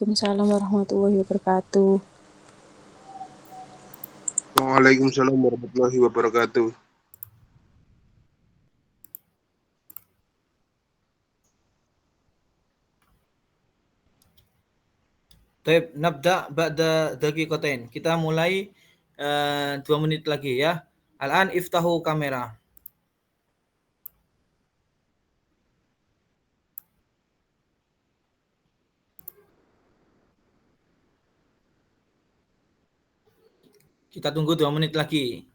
Waalaikumsalam warahmatullahi wabarakatuh. Waalaikumsalam warahmatullahi wabarakatuh. Baik, nabda ba'da daqiqatain. Kita mulai 2 menit lagi ya. Al-an iftahu kamera. Kita tunggu 2 menit lagi.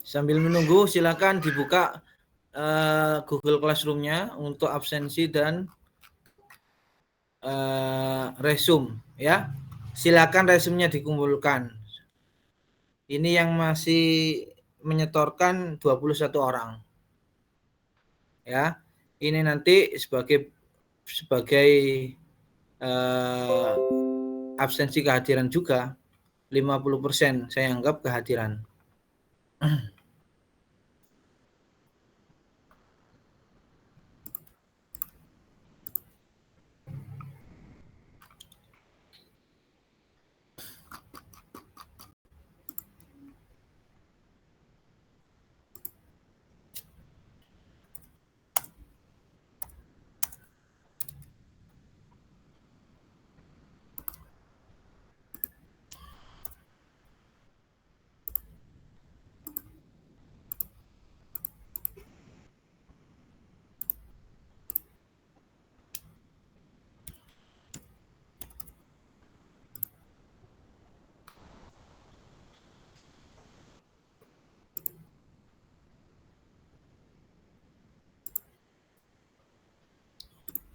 Sambil menunggu silakan dibuka Google Classroom-nya untuk absensi dan resume ya. Silakan resume-nya dikumpulkan. Ini yang masih menyetorkan 21 orang. Ya. Ini nanti sebagai absensi kehadiran juga 50% saya anggap kehadiran.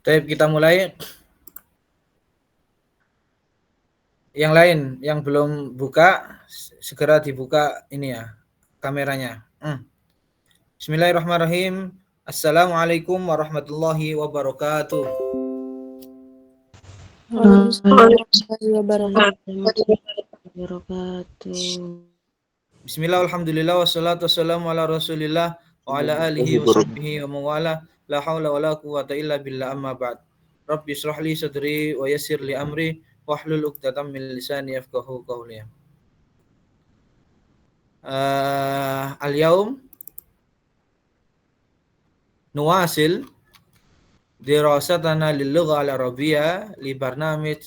Baik, kita mulai. Yang lain yang belum buka segera dibuka ini ya kameranya. Bismillahirrahmanirrahim. Assalamualaikum warahmatullahi wabarakatuh. Waalaikumsalam warahmatullahi wabarakatuh. Bismillah, alhamdulillah, wassalatu wassalamu ala rasulillah wa ala alihi wa sahbihi wa mawala. La hawla wa la quwata illa billah, amma ba'd. Rabbi shrah li sadri wa yassir li amri wahlul 'uqdatam min lisani yafqahu qawli. Al-yaum nuwasil dirasatana lil-lugha al-arabiyyah li barnamij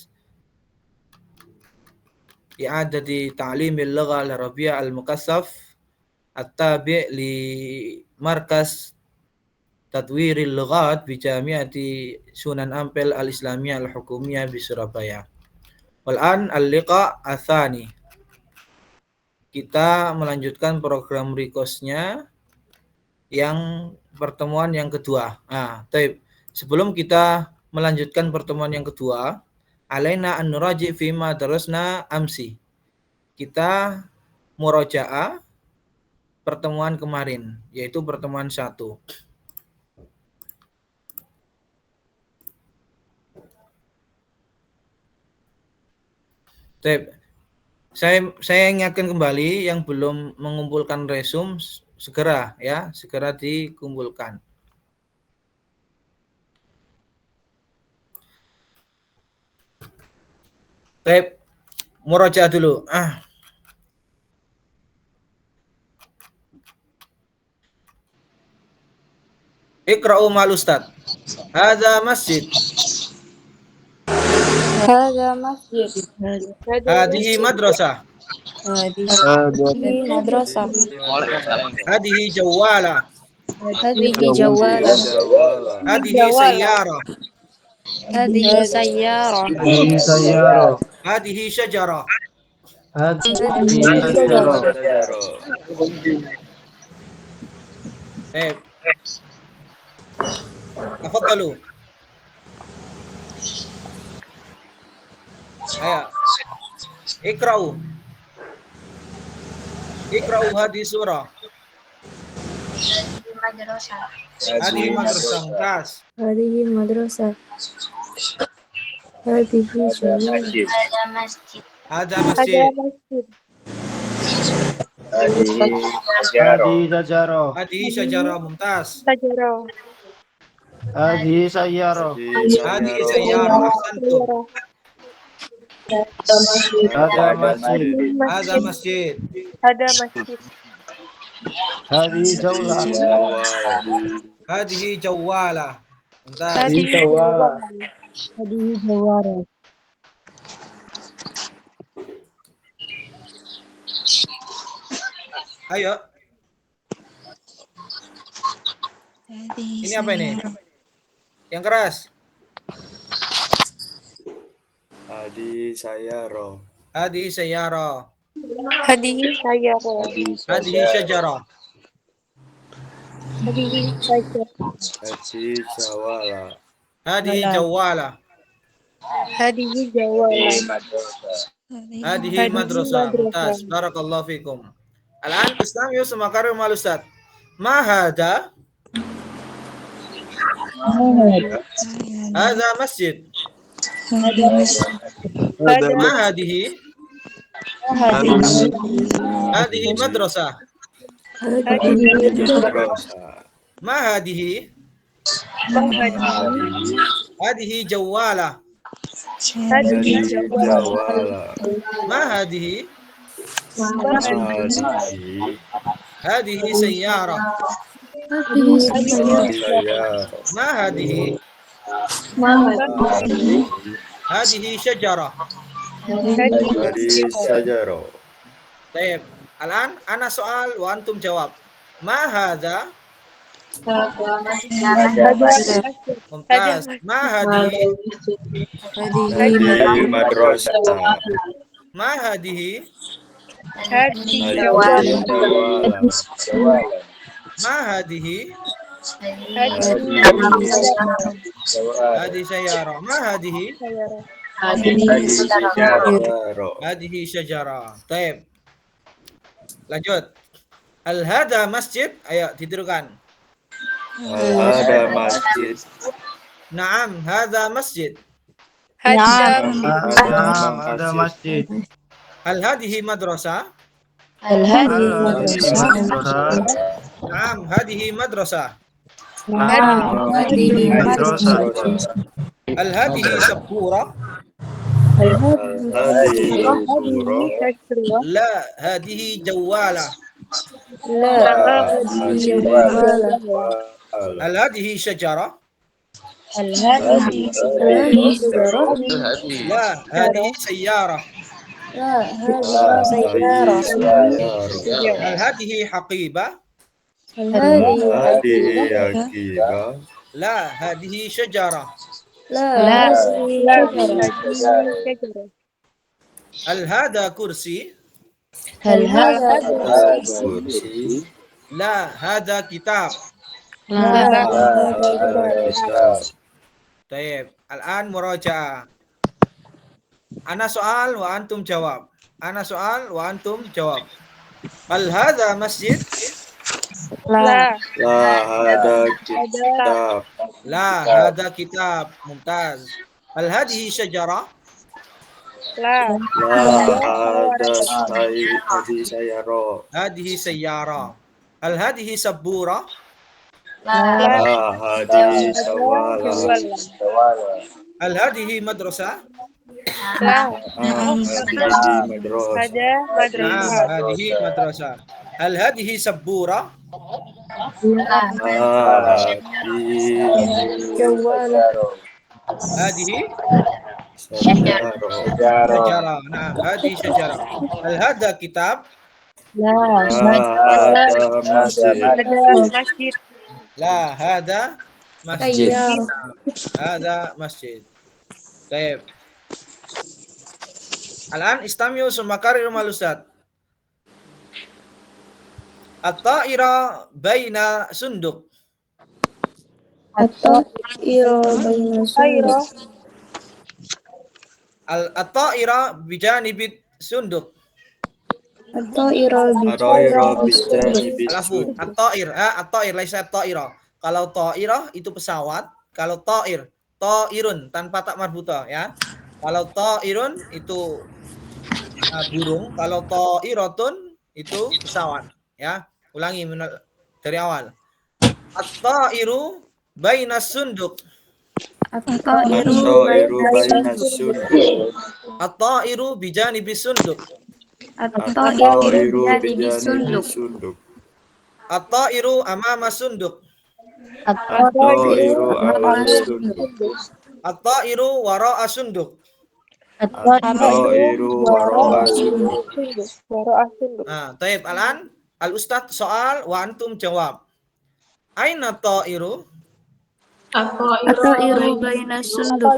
i'adati ta'limil lugha al-arabiyyah al-mukassaf at-tabi' li markas Tadwiril Lughat bi Jami'ati Sunan Ampel Al-Islamiyah Al-Hukumiyah di Surabaya. Wal-an al-liqa atsani. Kita melanjutkan program Rikosnya yang pertemuan yang kedua. Taib. Sebelum kita melanjutkan pertemuan yang kedua, alaina an nuraji fima darasna amsi. Kita murajaah pertemuan kemarin, yaitu pertemuan 1. Saya ingatkan kembali yang belum mengumpulkan resume segera dikumpulkan. Baik, murajaah dulu. Iqra'u ma'al ustad. Hadza masjid. هذا مسجد. Hadhihi madrasah. هذه مدرسة. Hadhihi jawala. هذه جوالة. Hadhihi sayyara. هذه سيارة. هذه سيارة. Hadhihi syajara. هذه هذه شجرة. Baik. Tafadhalu. Ayo. Iqra'u. Iqra'u hadhihi surah. Hadhihi madrasah. Mumtaz. هذه مدرسة. هذه جوالة. Hadza masjid. هذه شجرة. Hadhihi syajara. Mumtaz. هذه سيارة. Hadhihi sayyara. Ahsantum. هذا مسجد. Hadza masjid. هذه جولة. Hadhihi jawala. Mumtaz. هذه جوالة. هذه جوالة. Ayo. Ini apa ini? Yang keras. Hadi sayaro. Hadhihi sayyara. هذه سيارة. Hadhihi syajara. Hadi sawala. Hadhihi jawala. هذه جوالة. Hadhihi madrasah. Mumtaz. Barakallahu fikum. Al-an istami'u sama karim mal ustad. Ma hadha? Hadha masjid. Ma hadhihi? Hadhihi madrasah. Ma hadhihi? Hadhihi jawala. Jawala. Ma hadhihi? Hadi Hadhihi sayyara. sayaro. Ma hadhihi? Hadhihi syajara. Hadi sajaro. Baik. Al-an ana soal wa antum jawab. Ma hadza? Mumtaz. Ma hadhihi? Hadi madrasah. Ma hadhihi? Hadi jawala. Ma hadhihi? Hadhihi sayyara. Ma hadhihi? Hadi sajaro. Hadhihi syajara. Baik. Lanjut. Hal hadha masjid? Ayo ditirukan. Ada masjid. Naam, hadha masjid. هذا مسجد. Hal hadhihi madrasah? هذه Naam, hadhihi madrasah. هذه مدرسة. Hal hadhihi sabura? Hadi surah. La, hadhihi jawala. Hadi jawala. Hal hadhihi syajara? Hadi La, hadhihi sayyara. سيارة. Hal hadhihi haqiba? Hadi yakiba. La, hadhihi syajara. Hal hadha kursi? هل هذا Kursi. La, hadha kitab. Kitab. Taib. Al-an murajaah. Ana soal wa antum jawab. Ana soal wa antum jawab. Hal hadha masjid? لا La ada kitab. La, hadha kitab. Mumtaz. Hal hadhihi syajara? La ada hadi sayaro. Hadhihi sayyara. Hal hadhihi sabura? La hadi sawala. Hal hadhihi madrasah? Hadihi madrasah. Hadihi madrasah. Hal hadihi sabura? Hadihi Hadihi sajarah. syajara. Naam, hadihi syajara. Hal hada kitab? Hada masjid. La, hada masjid. Hada masjid. Baik. Al-an istamiu summa kariru mal ustad. At-ta'ira baina sunduk. At-ta'iru baina sunduk. At-ta'ira bijanibit sunduk. At-ta'iru At-ta'ira baina sunduk. bijanibis Alafu, sunduk. at-ta'ir laisa at-ta'ira. Kalau ta'irah itu pesawat, kalau ta'irun tanpa tak marbuta ya. Kalau ta'irun itu burung, kalau ta'iratun itu pesawat ya. Ulangi dari awal. At-ta'iru bainas sunduk. At-ta'iru At-ta'iru baina bainas sunduk. At-ta'iru bijanibis sunduk. At-ta'iru bijanibis sunduk. At-ta'iru amama sunduk. At-ta'iru amama sunduk. At-ta'iru wara'a sunduk. At-ta'iru wara'a sunduk. Taib alan al-ustad soal wa antum jawab. Aina ta'iru? At-ta'iru baina sunduk.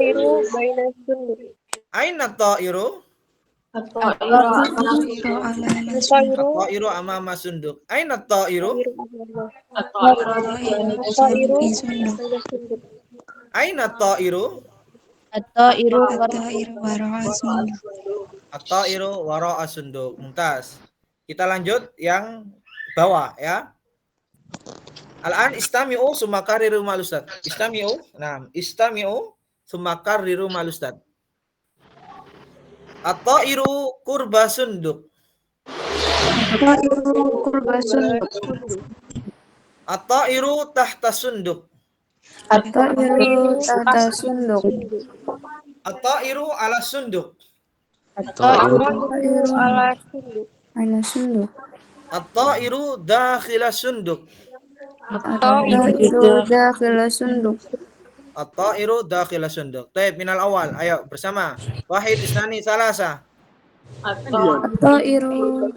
Aina ta'iru? At-ta'iru amama sunduk. Aina ta'iru? Aina ta'iru? At-ta'iru wara'a sunduk. Mumtaz. Kita lanjut yang bawah ya. Al-an istami'u summa karriru mal ustad. Istami'u. Nah, istami'u summa karriru mal ustad. At-ta'iru kurba sunduk. At-ta'iru tahta sunduk. At-ta'iru tahta sunduk. At-ta'iru ala sunduk. At-ta'iru ala sunduk. At-ta'iru dakhila sunduk. At-ta'iru dakhila sunduk. At-ta'iru dakhila sunduk. Taib minal awal. Ayo bersama. Wahid isnani salasa. At-ta'iru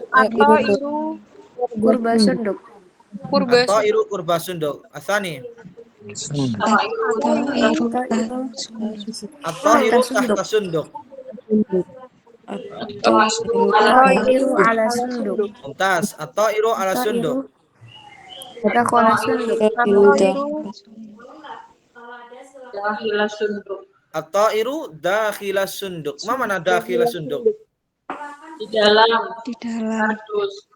kurba sunduk. At-ta'iru kurba sunduk. Atsani. At-ta'iru tahta sunduk. At-ta'iru ala sunduk. Mumtaz. At-ta'iru ala sunduk. Dakhala sunduk. At-ta'iru dakhila sunduk. Ma mana dakhila sunduk? Di dalam Kardus.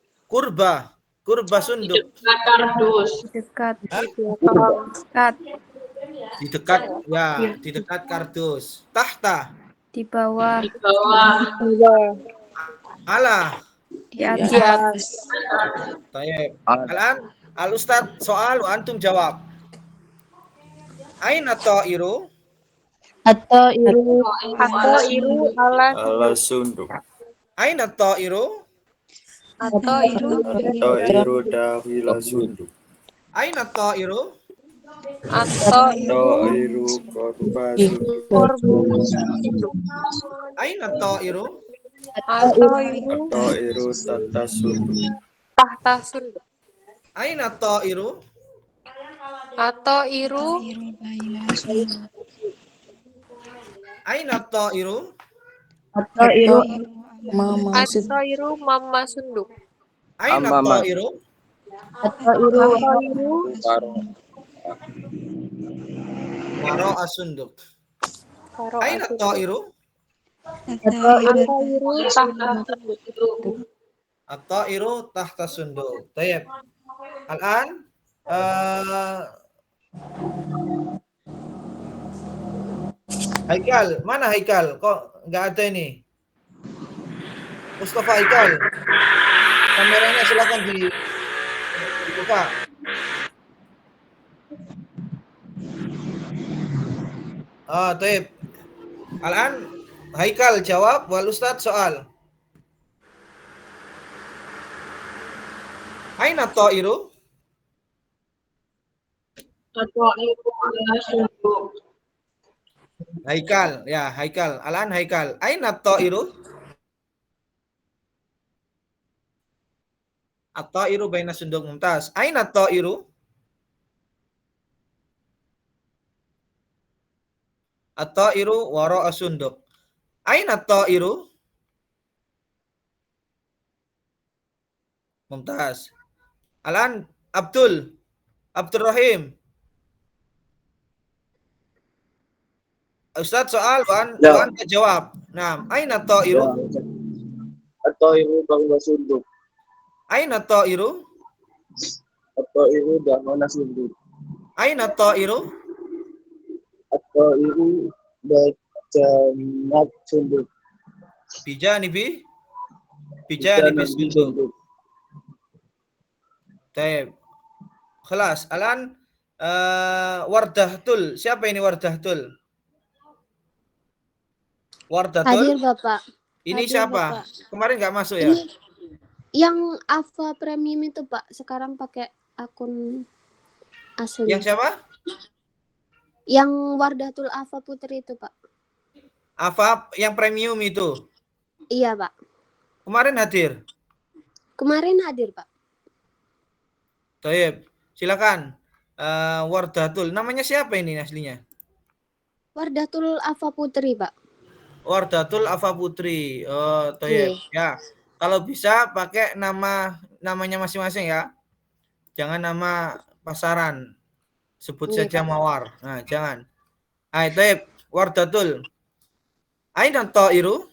Kurba sunduk. kardus. Dekat. Di dekat kardus. Tahta. Di bawah. Di bawah. Ala. Di atas. Tayyib. Al-an al-ustad soal wa antum jawab. Aina ta'iru? At-ta'iru Ala sunduk. Aina ta'iru? At-ta'iru dakhila sunduk. Aina ta'iru? At-ta'iru korba sunduk. Aina ta'iru? At-ta'iru tahta sunduk. Aina ta'iru? Aina ta'iru? At-ta'iru Mama sunduk. Aina ta'iru? Wara'a sunduk. Aina ta'iru? At-ta'iru tahta sunduk. Tayyib. Al-an Haikal, mana Haikal? Kok nggak ada ini? Mustafa Haikal. Kameranya silakan dibuka. Taib. Al-an Haikal jawab, wal Ustadz soal. Aina ta'iru? At-ta'iru ala sunduk. Haikal, ya Haikal. Alan Haikal. Aina ta'iru? At-ta'iru baina sunduk, mumtaz. Aina ta'iru? At-ta'iru wara'a sunduk. Aina ta'iru? Mumtaz. Alan Abdul Rahim. Ustadz soal, Wan jawab. Nah, aina ta'iru? At-ta'iru bahwa sunduk. Aina ta'iru? At-ta'iru bahwa sunduk. Aina ta'iru? At-ta'iru bacanat sunduk. Bijanibi sunduk. Taib. Kelas. Alan Wardahtul. Siapa ini Wardahtul? Hadir Bapak. Ini Hadir, siapa? Bapak. Kemarin nggak masuk ya? Ini yang Ava Premium itu Pak. Sekarang pakai akun asli. Yang siapa? Yang Wardatul Ava Putri itu Pak. Apa yang premium itu? Iya Pak. Kemarin hadir? Kemarin hadir Pak. Taib. Silakan. Wardatul. Namanya siapa ini aslinya? Wardatul Ava Putri Pak. Wardatul Ava Putri. Oh, Taib. Ya. Kalau bisa pakai namanya masing-masing ya. Jangan nama pasaran. Sebut saja Mawar. Nah, jangan. Taib. Wardatul. Aina ta'iru?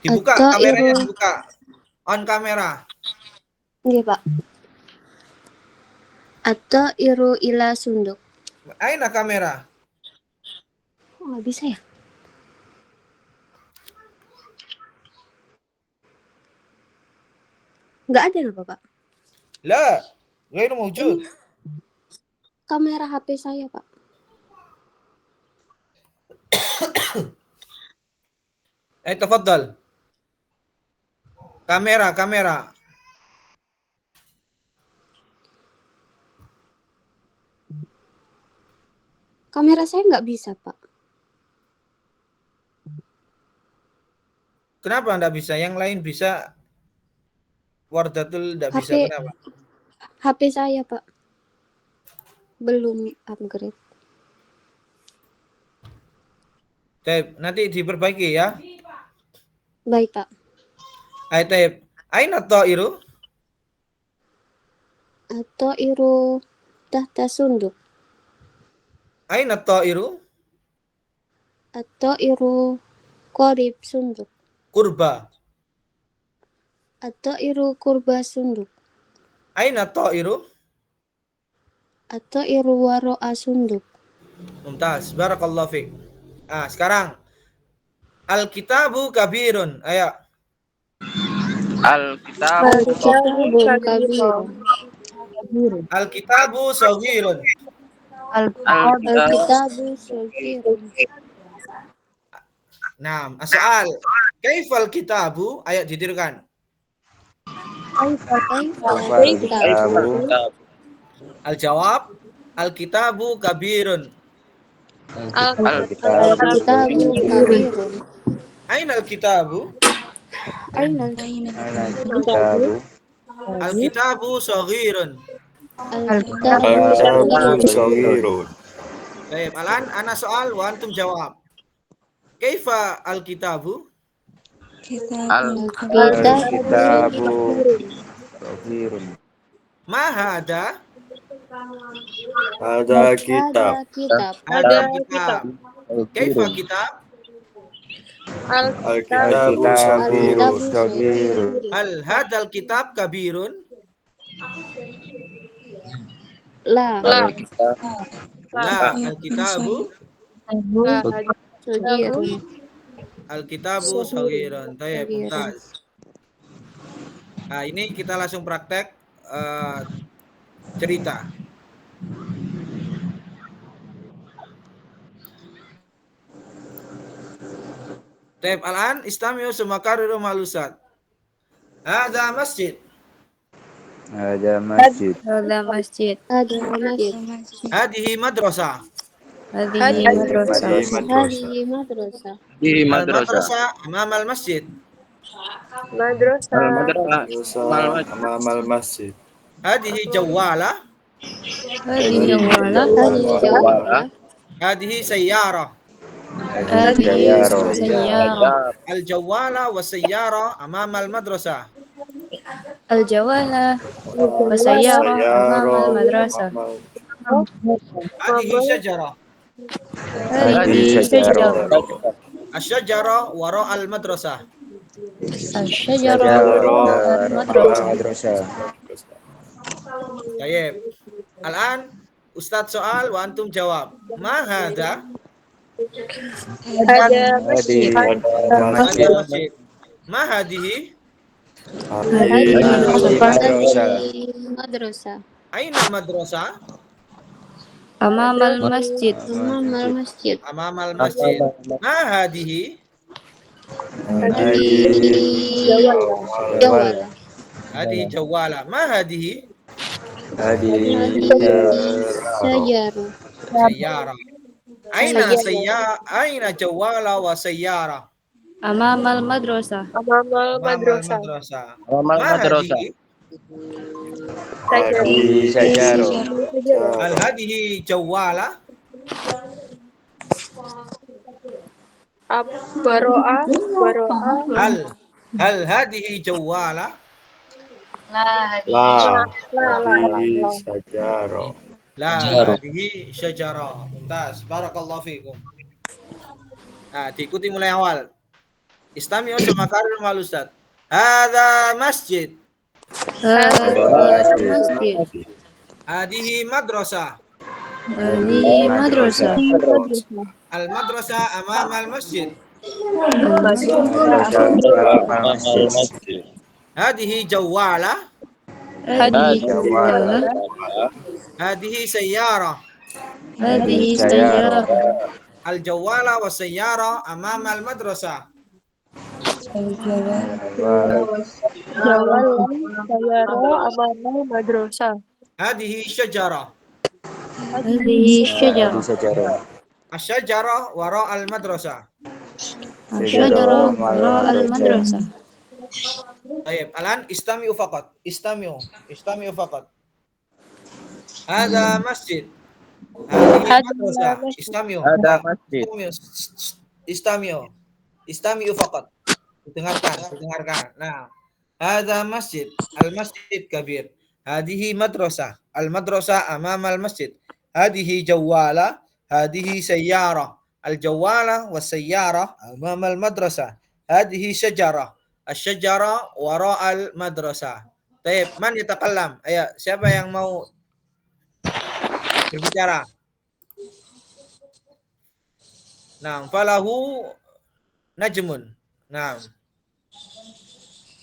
Dibuka kameranya, dibuka. On kamera. Iya Pak. Atau iru ila sunduk. Aina kamera? Oh, nggak bisa ya? Nggak ada loh Bapak. La, ghairu mawjud. Kamera HP saya Pak. Tafaddal. Kamera. Kamera saya nggak bisa Pak. Kenapa enggak bisa? Yang lain bisa. Wardatul enggak bisa. Kenapa? HP saya Pak. Belum upgrade. Taib, nanti diperbaiki ya. Baik Pak. Taib. Aina ta'iru? Atau iru tahta sunduk. Aina ta'iru? Atau iru korib sunduk. Kurba. Atau iru kurba sunduk. Aina ta'iru? Atau iru waro'a sunduk. Mumtaz. Barakallahu fiik. Sekarang Al-kitabu kabirun. Ayo. Al-kitabu kabirun. Al-kitabu saghirun. Al-kitabu saghirun. Nah, soal. Kaifal kitabu? Ayo ditirukan. Al-jawab. Al-kitabu kabirun. Al-kitabu kabirun. Aina al-kitabu? Al-kitabu saghirun. Al-kitabu saghirun. Baik, Alan, ana soal wa antum jawab. Kaifa al-kitabu? Al-kitabu saghirun. Ma hada? Ada kitab. Ada kitab. Kaifa kitab? Al-kitabu saghirun. Hal hadal kitab kabirun? La. La, al-kitabu Saghirun. Al-kitabu saghirun. Tayyib, mumtaz. Nah, ini kita langsung praktek cerita. طيب الآن استمعوا ثم كرروا مع الأستاذ. هذا مسجد. Ada masjid. هذا مسجد. Ada masjid. هذه مدرسة. هذه Hadi مدرسة. Hadi madrasah. Di madrasah. المدرسة أمام المسجد. Al-madrasah. Amal masjid. هذه جوالة. هذه جوالة. Hadi jawab. هذه سيارة. هذه سيارة. الجوالة والسيارة أمام المدرسة. الجوالة وسيارة أمام المدرسة. هذه شجرة. هذه شجرة. الشجرة وراء المدرسة. الشجرة وراء المدرسة. Madrasah. طيب الآن أستاذ سؤال وأنتم جواب. ما هذا؟ هذا Hadi هذا masjid. مسجد. ما هذه؟ هذه Madrasah. Madrasah. أين المدرسة؟ أمام المسجد. Amam al-masjid. أمام المسجد. ما هذه؟ Hadi jawab. هذه جوالة. ما هذه؟ Hadi Sajarah. سيارة. أين جوالة وسيارة؟ أمام المدرسة. أمام المدرسة. Amal ما madrasah. هذه؟ Hadi sajarah. هل هذه جوالة؟ هل هذه جوالة؟ La. Hadi sajarah. لا هذه شجرة. ممتاز بارك الله فيكم. diikuti mulai awal. Istami'u sama karir mal Ustaz. Hadza masjid. هذا مسجد. Hadihi madrasah. هذه مدرسة. Al madrasah amam al masjid. Masjid. Hadihi jawala. هذه جوالة. Hadihi sayyara. هذه سيارة. Al jawala wa sayyara amam al madrasah. Hadihi syajara. هذه شجرة. Sajarah. Asyajara wara al madrasah. الشجرة وراء المدرسة. Baik, alan istami'u faqat. Istami'u faqat. Hadza masjid. Hadihi madrasah. Istami'u. Ada masjid. Istami'u faqat. Dengarkan. Nah, hadza masjid. Al-masjid kabir. Hadihi madrasah. Al-madrasah amam al-masjid. Hadihi jawala. Hadihi sayyara. Al-jawala was sayyara amam al-madrasah. Hadihi syajarah. Asy-syajarah wara al-madrasah. Baik, man yatakallam? Ayo, siapa yang mau berbicara? Nah, falahu najmun. Nah.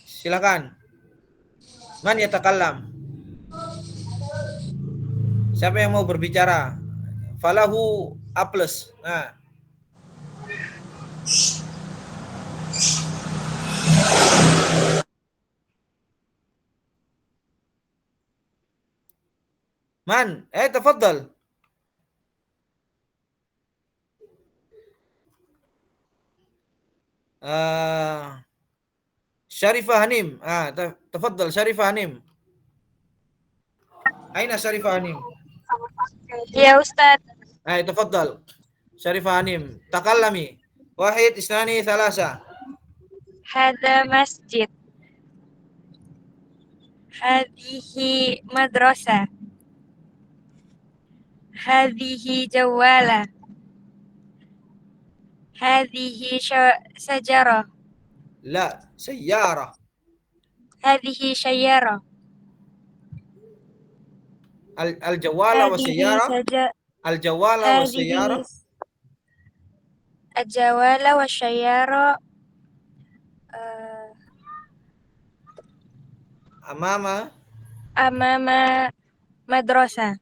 Silakan. Man yatakallam? Siapa yang mau berbicara? Falahu A+. Nah. Man, تفضل. Syarifah Hanim. تفضل Syarifah Hanim. أين Syarifah Hanim? Ya Ustaz. تفضل Syarifah Hanim. Takallami. Wahid, isnani, thalasa. Hada masjid. Hadihi madrasah. Hadihi jawala. Hadihi sajarah. La, sayyara. Hadihi syarah. Al-jawala wa sayyara. Al-jawala wa sayyara. Al-jawala wa syarah. Amama madrasah.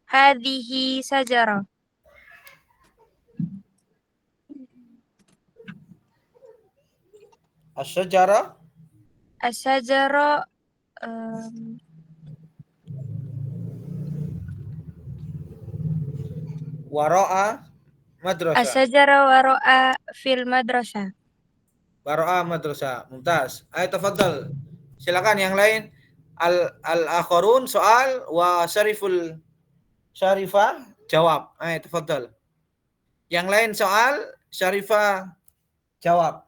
hadhihi sajarah. Asy-syajarah Asy-syajarah wara'a madrasah. asy-syajarah wara'a fil madrasah. Wara'a madrasah. Mumtaz. Ayo tafadhal. Silakan yang lain. Al-akharun soal wa Syarifah jawab. Ayo tafadhal. Yang lain soal, Syarifah jawab.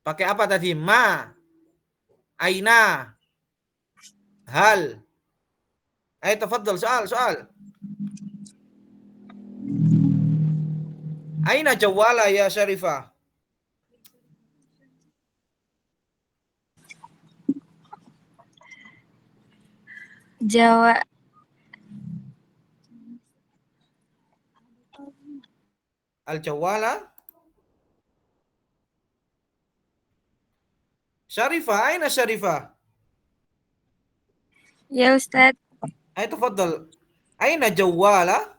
Pakai apa tadi? Ma, aina, hal. Ayo tafadhal soal. Aina jawala ya Syarifah? Jawa Al-jawala. Syarifah, aina Syarifah? ya Ustaz. Ayo tafadhal. Aina jawala?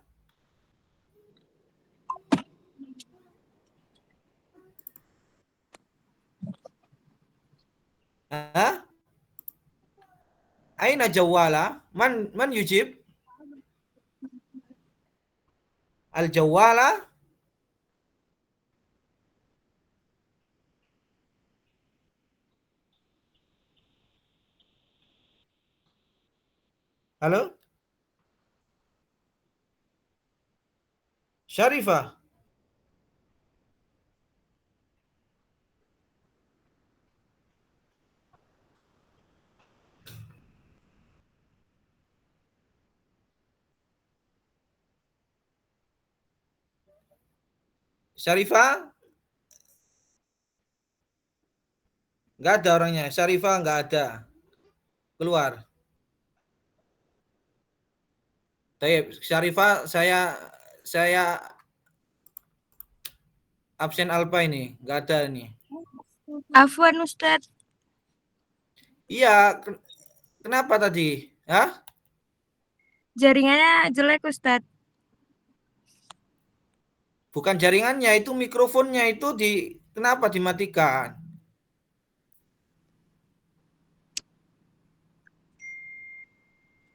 Hah? Aina jawala? Man yujib? Al-jawala? Halo? Syarifah? Syarifah? Nggak ada orangnya. Syarifah nggak ada. Keluar. Taib. Syarifah saya absen alfa ini. Nggak ada ini. Afwan Ustaz. Iya. Kenapa tadi? Hah? Jaringannya jelek Ustaz. Bukan jaringannya, itu mikrofonnya itu kenapa dimatikan?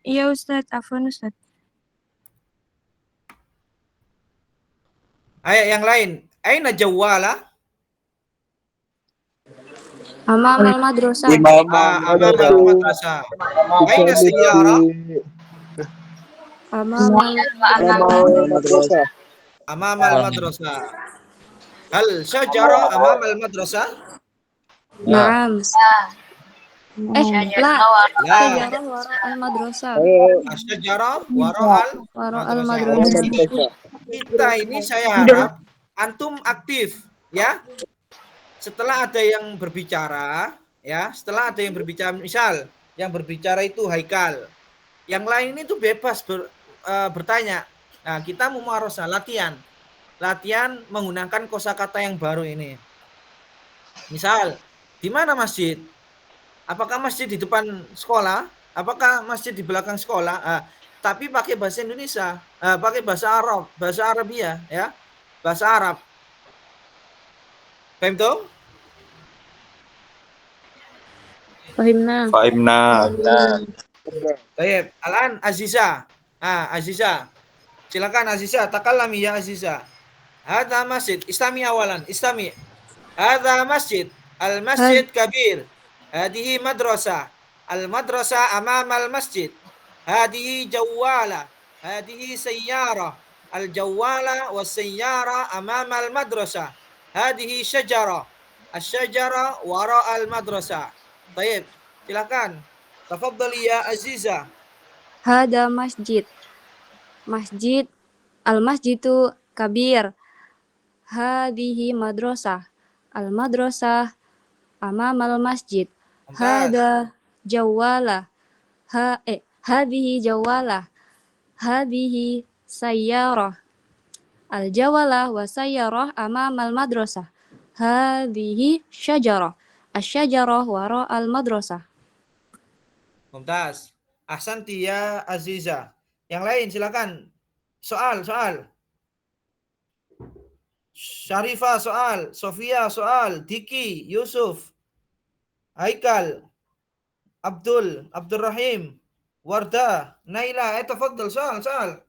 Iya Ustaz, afwan Ustaz. Ayo yang lain. Aina jawala? Amamal madrasah. Amamal madrasah. Aina sayyara? Amamal madrasah. Amamal madrasah. Hal syajara amamal madrasah? Naam. La. La. Syajarah wara'al madrasah. Asy-syajarah wara'al Wara'al madrasah. madrasah. Kita ini saya harap antum aktif ya. Setelah ada yang berbicara ya, misal yang berbicara itu Haikal. Yang lain itu bebas bertanya. Nah, kita mumarosah latihan menggunakan kosakata yang baru ini. Misal, di mana masjid? Apakah masjid di depan sekolah? Apakah masjid di belakang sekolah? Tapi pakai bahasa Indonesia, pakai bahasa Arabia ya, bahasa Arab. Paham tuh? Fahimna. Baik, Alan Aziza. Aziza. Silakan Aziza, takallami ya Aziza. Hadza masjid, istami awalan, istami. Hadza masjid, al-masjid kabir. Hadihi madrasah. Al-madrasah amama al-masjid. Hadihi jawala. Hadihi sayyara. Al-jawala wa sayyara amama al-madrasah. Hadihi syajara. Asy-syajara wara al-madrasah. Baik, silakan. Tafadhali ya Aziza. Hada masjid. Masjid. Al-masjidu kabir. Hadihi madrasah. Al-madrasah amamal masjid. Hada jawala. Hadihi jawala. Hadihi sayyarah. Al-jawala wa sayyarah amamal madrasah. Hadihi syajarah. Asyajarah wara'al madrasah. Mumtaz. Ahsanti ya Aziza. Yang lain silakan. Soal. Syarifah soal, Sofia soal, Diki, Yusuf, Haikal, Abdurrahim, Wardah, Naila, tafaddal soal.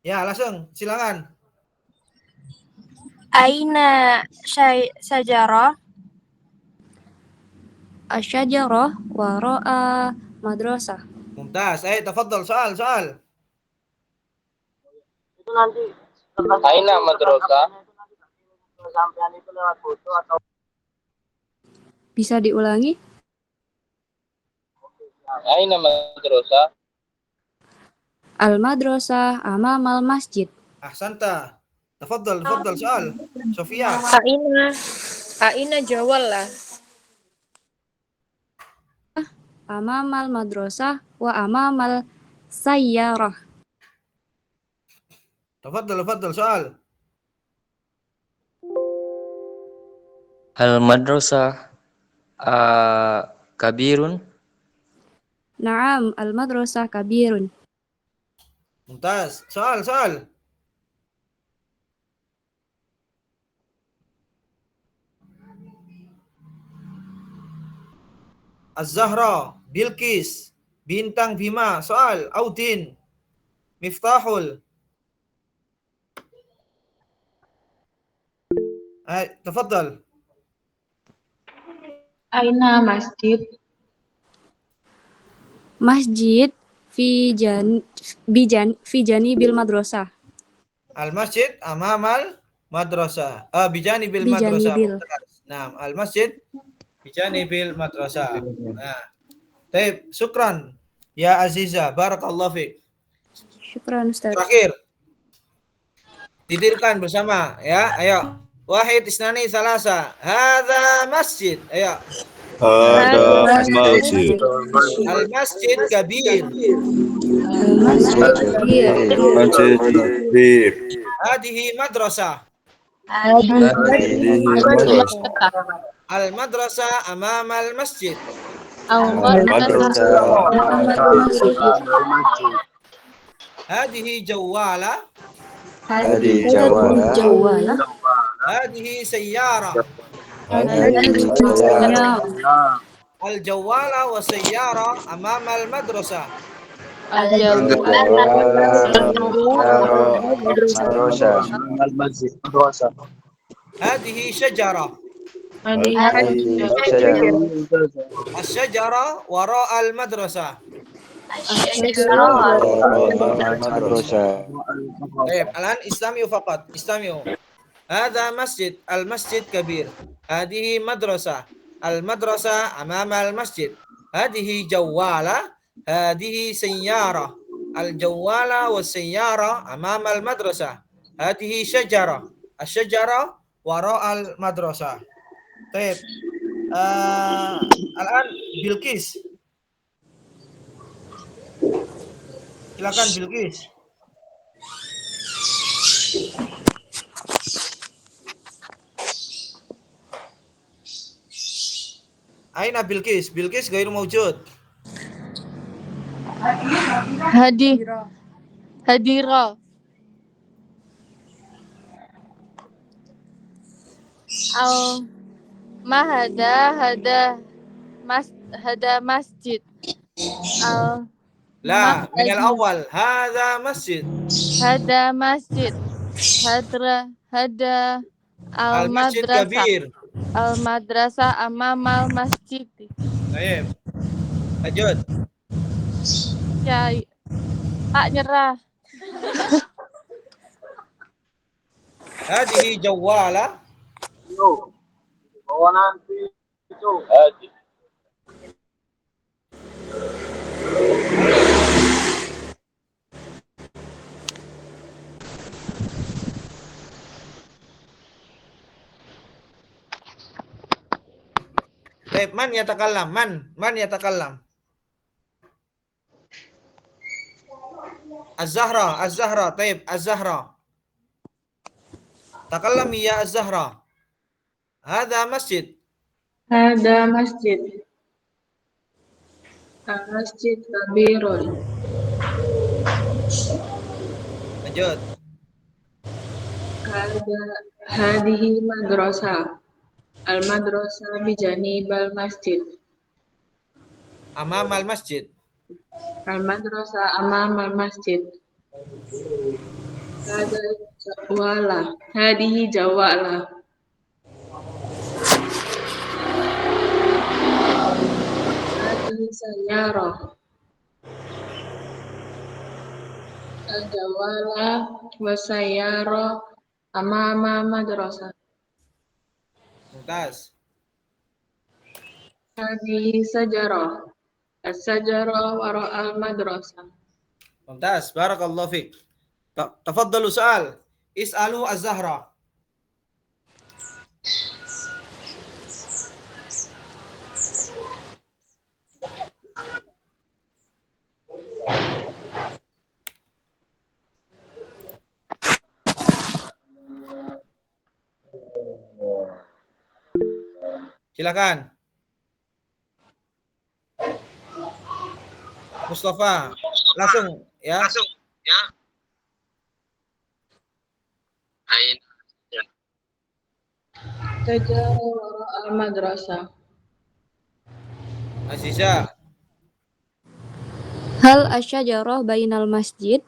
Ya, langsung silakan. Aina sajarah? Asyajarah wara'a madrasah. Mumtaz. Tafaddal soal. Itu nanti Aina madrasah? sampean itu lewat foto atau Bisa diulangi? Aina madrasah? Al-madrasah amamal masjid. Ahsanta. Tafaddal soal. Sofia. Aina jawala? Amamal madrasah wa amamal sayyarah. Tafaddal soal. Al-madrasah kabirun? Naam, al-madrasah kabirun. Mumtaz. Soal. Az-Zahra, Bilqis, Bintang Bima, soal, Audin, Miftahul. Tafaddal. Aina masjid? Masjid fi janibil madrasah. Al-masjid amamal madrasah. Bijanibil Bijanibil. madrasah. Nah, al-masjid bijanibil madrasah. Nah. Baik, syukran ya Aziza, barakallahu fiik. Syukran Ustaz. Terakhir. Didirikan bersama ya. Ayo. Wahid isnani salasa. Hadza masjid. Ayo. Ada masjid. Al-masjid kabir. Al-masjid kabir. Masjid kabir. Hadihi madrasah. Al-madrasah amamal masjid. Hadihi jawala. Hadi jawala. Jawala. Hadihi sayyara. Al-jawala wa sayyara amamal madrasah. Madrasah. Hadihi syajara. Asy-syajara wara al-madrasah. Madrasah. Baik, alan istami'u faqat. Istami'u. Hadza masjid, al-masjid kabir. Hadihi madrasah. Al-madrasah amama al-masjid. Hadihi jawala. Hadihi sayyara. Al-jawala wa sayyara amama al-madrasah. Hadihi syajara. Asy-syajara wara al-madrasah. Baik. Al-an Bilqis. Silakan Bilqis. Aina Bilqis? Bilqis gairu mawjud. Hadira. Hada masjid. La, min al-awwal. Hadza masjid. Hada masjid. Hada Al-masjid kabir. al-madrasah amamal masjid. Baik. Lanjut. Ya, Pak nyerah. Hadihi jawala. bawa nanti itu Hadi. Baik, man yatakallam. Man yatakallam. Az-Zahra, taib, Az-Zahra. Takallami ya Az-Zahra. Hadha masjid. هذا مسجد. المسجد كبير. Lanjut. هذه مدرسة. المدرسة بجانب المسجد. Amam al-masjid. المدرسة أمام المسجد. هذا جوالة. هذه جوالة. هذه سيارة. الجوالة والسيارة أمام المدرسة. Mumtaz. هذه شجرة. الشجرة وراء المدرسة. Mumtaz. Barakallahu fiik. Tafaddalu soal. Is'alu Az-Zahra. Silakan. Mustafa, langsung ya. شجرة وراء المدرسة. Aziza. Hal asyajarah bainal masjid?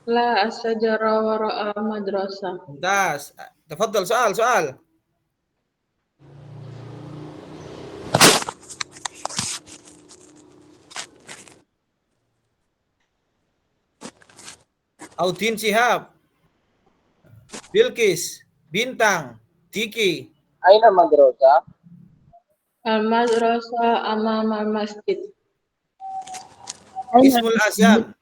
لا الشجرة وراء المدرسة. Mumtaz. Tafaddal soal. Audin Sihab. Bilqis, Bintang, Diki. Aina madrasah? المدرسة أمام المسجد. Ismul Azam.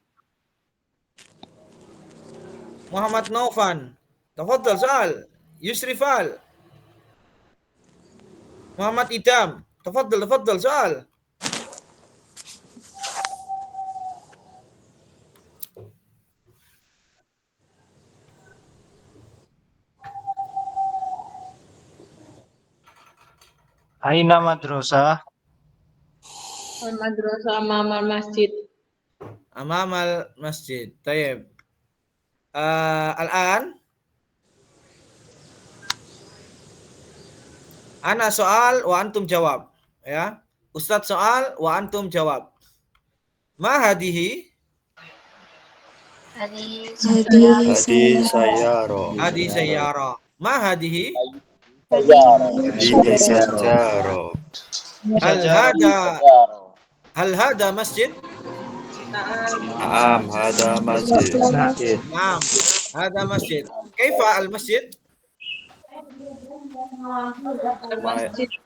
Muhammad Naufan. Tafaddal soal. Yusrifal. Muhammad Idam. Tafaddal soal. Aina madrasah? المدرسة أمام المسجد. Amamal masjid. Tayyib. Al-an. Ana soal wa antum jawab. Ya. Ustadz soal wa antum jawab. Ma hadihi? Hadi sayaro. Hadi sayyara. Ma hadihi? Hadi sayaro. Hal hada masjid? Naam, hada masjid. Naam, hada masjid. Kaifa al-masjid?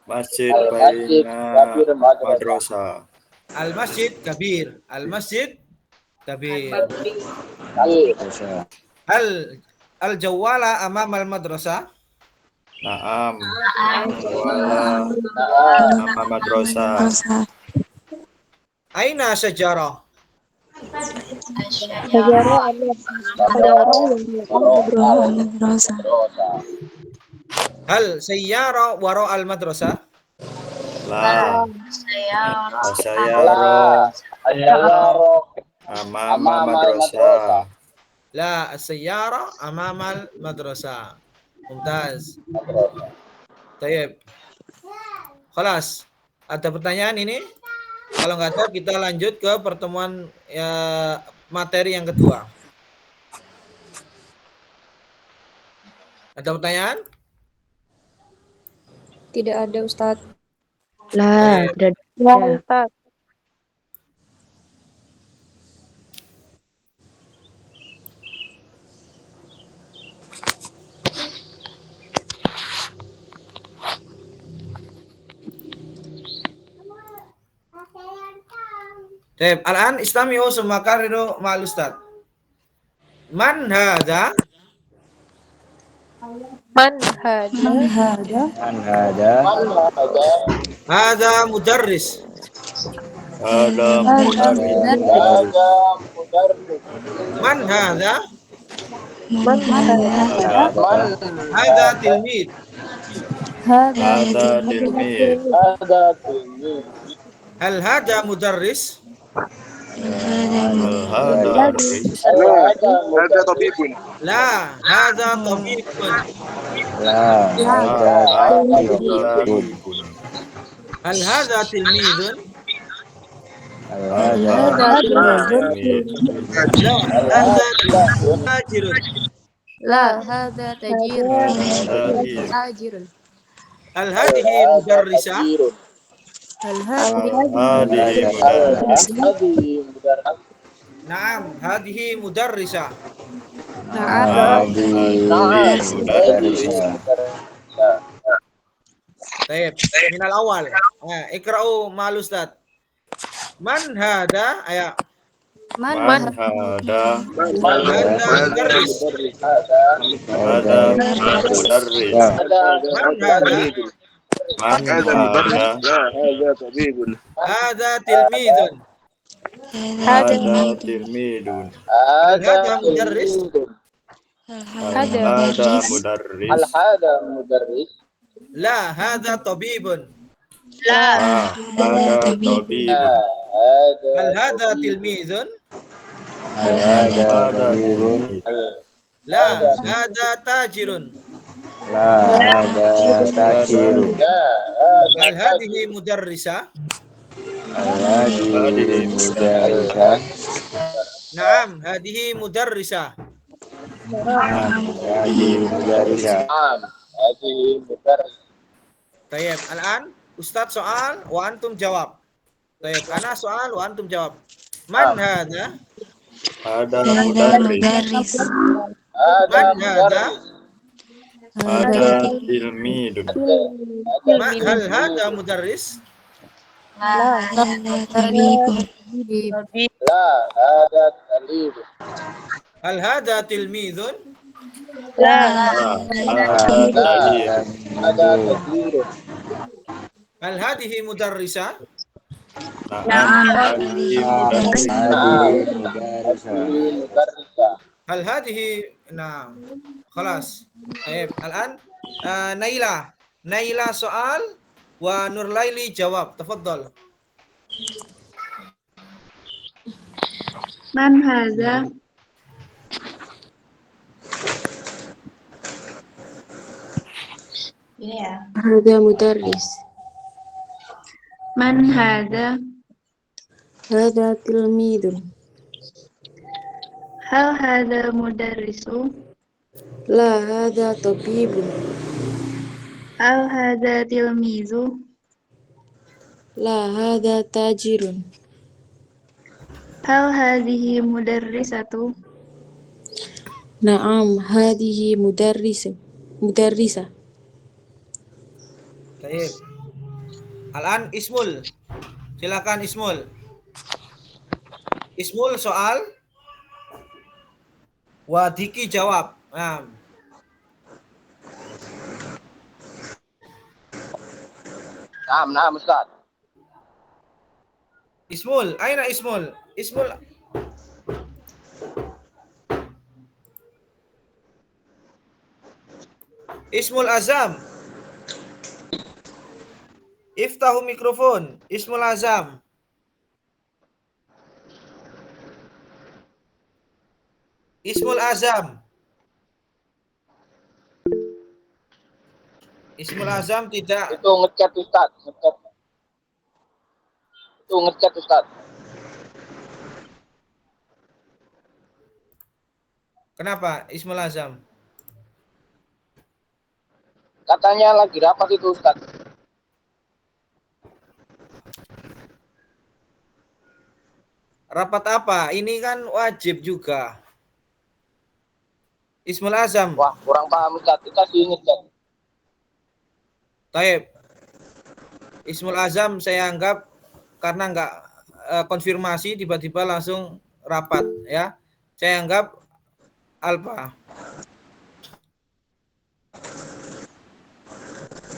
Masjid baina madrasah. Al-masjid kabir. Al-masjid kabir. Hal al-jawala amam al-madrasah? Naam. Wala nama madrasah. Aina syajara? Hal sayyara wara al-madrasah? La. Sayaro. Amama madrasah. La, as-sayyara amama al-madrasah. Mumtaz. Tayyib. Khalas. Ada pertanyaan ini? Kalau nggak ada, kita lanjut ke pertemuan materi yang kedua. Ada pertanyaan? Tidak ada, Ustadz. Lah, tidak ada. Ustaz. Baik, al-an istami'u summa kariru ma'al ustaz. Man hadha? Man hada? Hadha mudarris. Ada mudarris. Man hadza? Man Hadza tilmid. Hada tilmid. Hal hadza mudarris? Hada mudarris. هذا طبيب. La, hadza tabibun. Hada tabibun. Hal hadza tilmidun? Hada tilmid. La, hadza tajirun. La hadza tajirun. Tajir. Tajirun. Hal hadhihi mudarrisah? Hal hadhihi Hadihi mudarris. Naam, hadhihi mudarrisah. na'am. Hadihi mudarris. Baik, minal awal. Ikra'u ma'al Ustaz. Man hada? Aya. Man Hada Hada mudarris. Hada mudarris. Man hada? Man هذا hada مدرس. لا هذا طبيب. Hada tilmidun. hada tilmidun. Hada mudarris. Hada mudarris. La, hada tabibun. Hada tabibun. Hal hada tilmidun? Hada tilmid. La, hada tajirun. Hal hadhihi mudarrisah? Hadihi mudarris. Naam, hadhihi mudarrisah. Tayyib, al-an Ustaz soal wa antum jawab. Tayyib, ana soal wa antum jawab. Man hada? Hada mudarris. Man hada? Hada tilmidun. Hal hada mudarris? Hal hada tilmidun? Hada talib. Hal hadhihi mudarrisah? Hadihi mudarris. Hal hadhihi naam. Khalas. Tayyib, al-an Naila soal wa Nurlaili jawab. Tafaddal. Man hadza? Hadza mudarris. Man hadza? Hadza tilmidun. Hal hadza mudarrisu? La hadza tabibun. Hal hadza tilmizu? La hadza tajirun. Hal hadhihi mudarrisatu? Na'am, hadhihi mudarrisah. Tayyib. Al-an Ismul. Silakan Ismul. Ismul soal wa Diki jawab. Naam. Naam Ustaz. Ismul, aina Ismul? Ismul. Ismul Azam. Iftahu mikrofon. Ismul Azam. Ismul Azam. Ismul Azam tidak. Itu ngechat Ustaz, ngechat Ustaz. Kenapa Ismul Azam? Katanya lagi rapat itu Ustaz. Rapat apa? Ini kan wajib juga. Ismul Azam. Wah, kurang paham Ustaz. Kita ngechat. Taib. Ismul Azam saya anggap karena nggak konfirmasi tiba-tiba langsung rapat ya. Saya anggap alfa.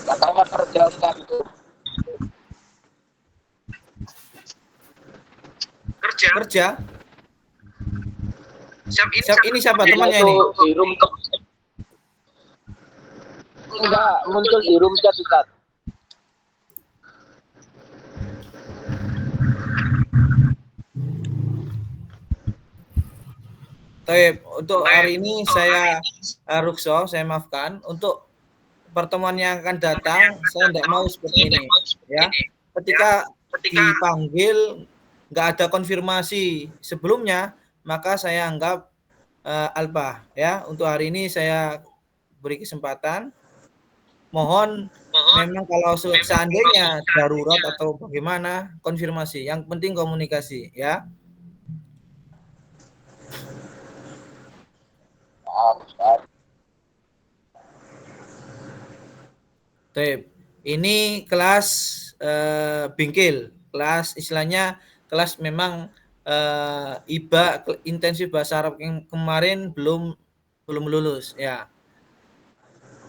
Katanya kerja Ustaz itu. Kerja? Ini siapa Dia temannya itu ini? di room enggak muncul di room chat Ustaz. Baik, untuk hari ini saya Rukso, saya maafkan. Untuk pertemuan yang akan datang, saya tidak mau seperti ini. Ya, ketika dipanggil nggak ada konfirmasi sebelumnya, maka saya anggap alpha. Ya, untuk hari ini saya beri kesempatan. Mohon memang kalau seandainya darurat atau bagaimana konfirmasi. Yang penting komunikasi, ya. Baik. Ini kelas bingkil, kelas istilahnya kelas memang IBA intensif bahasa Arab yang kemarin belum lulus ya.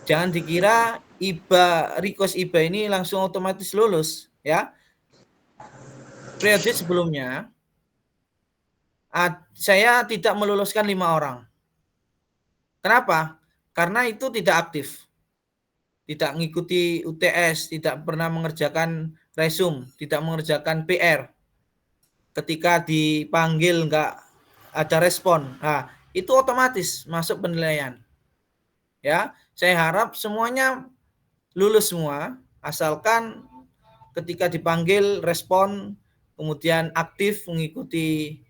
Jangan dikira IBA request IBA ini langsung otomatis lulus ya. Periode sebelumnya saya tidak meluluskan 5 orang. Kenapa? Karena itu tidak aktif. Tidak mengikuti UTS, tidak pernah mengerjakan resume, tidak mengerjakan PR. Ketika dipanggil nggak ada respon, nah itu otomatis masuk penilaian. Ya, saya harap semuanya lulus semua, asalkan ketika dipanggil respon, kemudian aktif mengikuti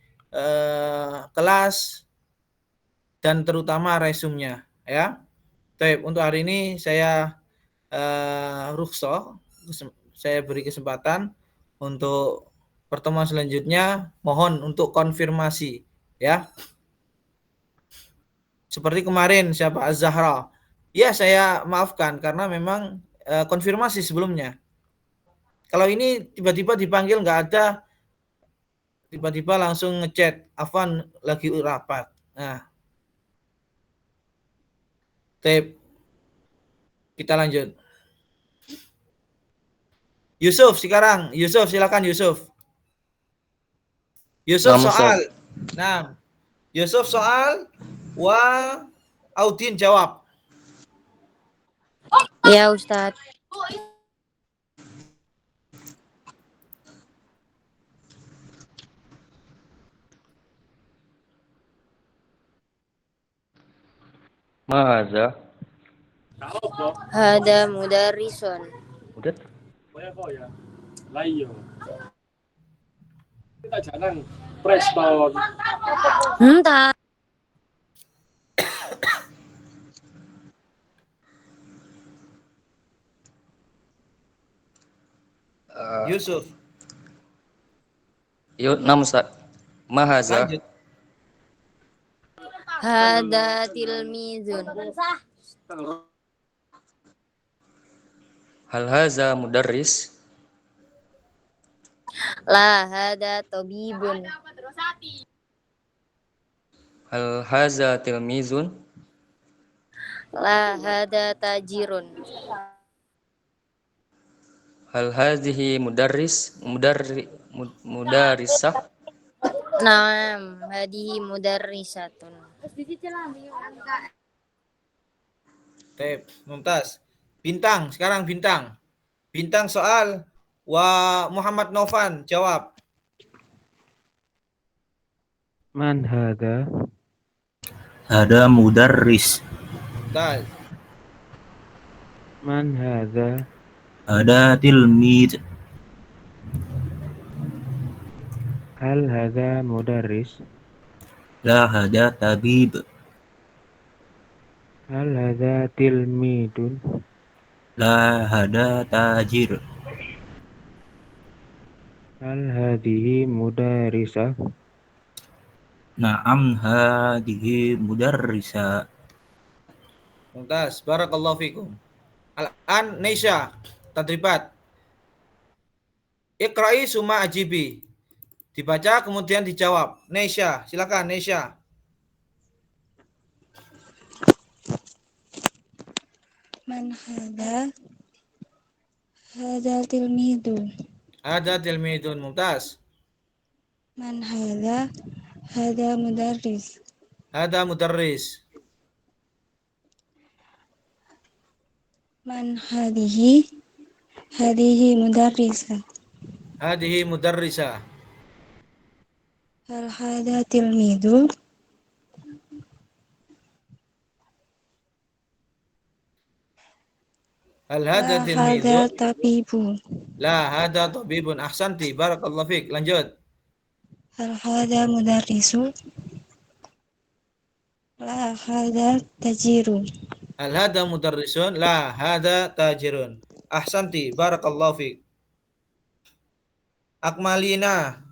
kelas dan terutama resumenya. Ya, baik, untuk hari ini saya Rukso, saya beri kesempatan untuk pertemuan selanjutnya, mohon untuk konfirmasi ya. Seperti kemarin siapa Az-Zahra. Ya, saya maafkan karena memang konfirmasi sebelumnya. Kalau ini tiba-tiba dipanggil nggak ada, tiba-tiba langsung ngechat, Afwan lagi rapat. Nah, tape. Kita lanjut. Yusuf sekarang, Yusuf silakan Yusuf. Yusuf soal. Nah, Yusuf soal, Audin jawab. Ya Ustadz. Mahaza. Hada mudarrisun. Udah. Kita jangan Preston. Entah. Yusuf. Yuk, nama Ustaz. Mahaza. Lanjut. Hada tilmizun. Hal haza mudarris. La hada tabibun. Hal haza tilmizun. La hada tajirun. Hal hazihi mudarrisah. Naam, hadihi mudarrisatun. Baik, Mumtaz. Bintang, sekarang Bintang. Bintang soal Muhammad Novan jawab. Man hada? Hada mudarris. Mumtaz. Man hada? Hada tilmid. Hal hada mudarris? La hada tabib. Hal hada tilmidun? La hada tajir. Hal hadihi mudarrisah? Naam hadihi mudarrisa. Mumtaz, barakallahu fikum. Al-an Nesha, tadribat. Iqra'i summa ajibi. Dibaca kemudian dijawab. Nesha, silakan Nesha. Man hada? Hada tilmidun. Ada tilmidun. Mumtaz. Man hada? Hada mudarris. Hada mudarris. Man hadihi? Hadihi mudarrisah. Hadihi mudarrisah. Hal hada tilmidu? Hal hada La tilmidu? hada tabibun. La hada tabibun. Ahsanti. Barakallahu fiik. Lanjut. Hal hada mudarrisu? La hada tajirun. Hal hada mudarrisun? La hada tajirun. Ahsanti. Barakallahu fiik. Akmalina.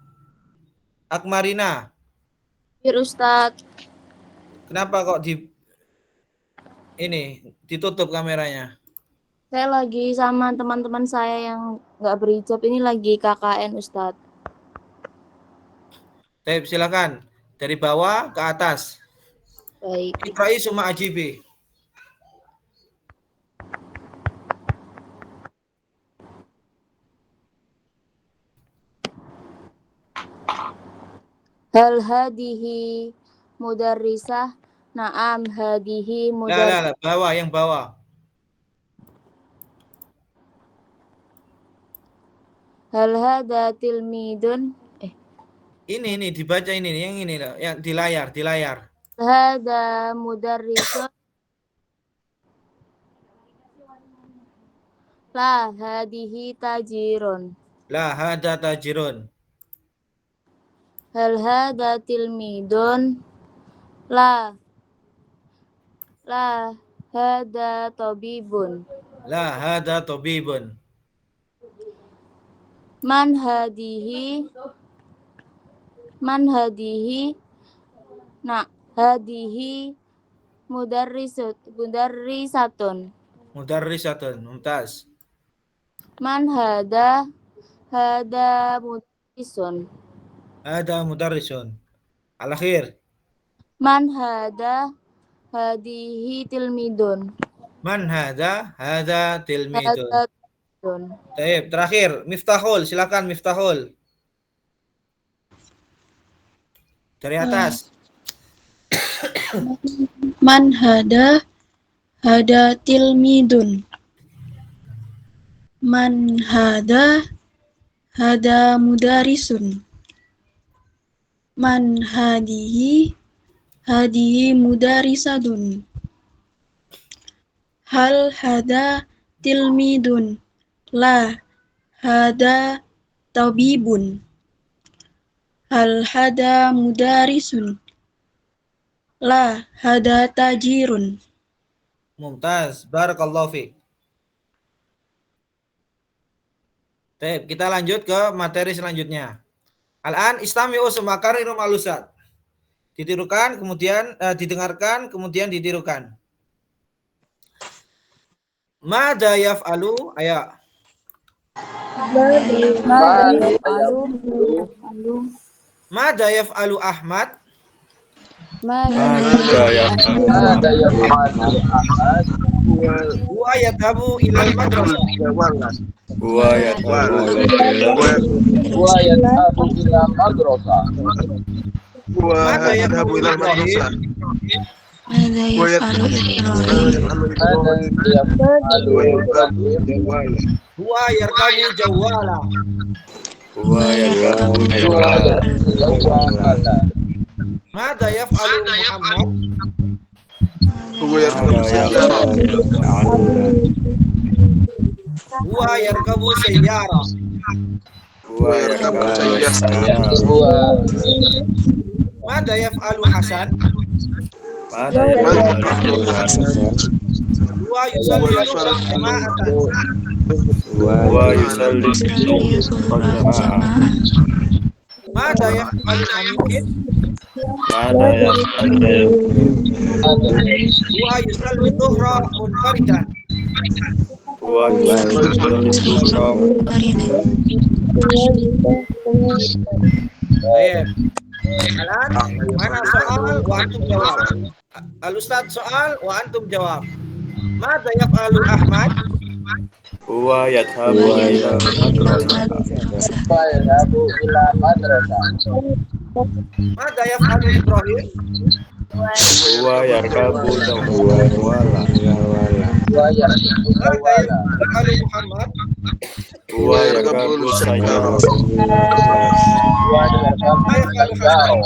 Akmarina. Bir Ustaz. Kenapa kok ditutup kameranya? Saya lagi sama teman-teman saya yang nggak berhijab. Ini lagi KKN Ustaz. Baik, silakan. Dari bawah ke atas. Baik. Iqra'i summa ajibi. Hal hadihi mudarrisah? Naam hadihi mudarrisah. La, bawah, yang bawah. Hal hada tilmidun? Ini dibaca ini, yang ini loh, yang di layar. Hada mudarrisun? La hadihi tajirun. La hada tajirun. Hal hada tilmidun? La hada tabibun. La hada tabibun. Man hadihi? Hadihi mudarrisatun. Mudarrisatun. Mumtaz. Man hada mudarrisun. Hada mudarrisun. Al-akhir. Man hadihi tilmidun. Man hada tilmidun. Hada tilmidun. Baik, terakhir Miftahul, silakan Miftahul. Dari atas. Man hada tilmidun. Man hada mudarisun. Man hadihi mudarisadun. Hal hada tilmidun. La hada tabibun. Hal hada mudarisun. La hada tajirun. Mumtaz, barakallahu fiik. Baik, kita lanjut ke materi selanjutnya. Al-an istami'u summa qarriru ma'al-ustaz. Ditirukan, kemudian didengarkan, kemudian ditirukan. Mada yaf'alu? Ayo. Mada yaf'alu Ahmad? Mada yaf'alu Ahmad? Huwa yadhabu ilal madrasah. Huwa yadhabu ila madrasah. Mada yadhabu ilal madrasah. Mada yaf'alu Ibrahim? Huwa yarkabu jawala. Huwa yarkabu jawala. Mada yaf'alu Muhammad? Huwa yarkabu Huwa yarkabu sayyara. Huwa yarkabu sayyara. Mada yaf'alu Hasan? Mada yaf'alu Hasan? Huwa yusalli jama'atan. Huwa yusalli jama'atan. Mada yaf'alu Amin? Mada yaf'alu Huwa yusalli dhuhra munfaridan. Huwa yusalli dhuhra. Baik. Alan, mana soal wa antum jawab. Al-Ustaz soal wa antum jawab. Mada yaf'alu Ahmad? Huwa yadhabu Huwa ila yadhabu ila madrasah. madrasah. Mada yaf'alu Ibrahim? Huwa yarkabu jawala. Mada yaf'alu Muhammad? Huwa yarkabu sayyara. Ma yaf'alu Hasan?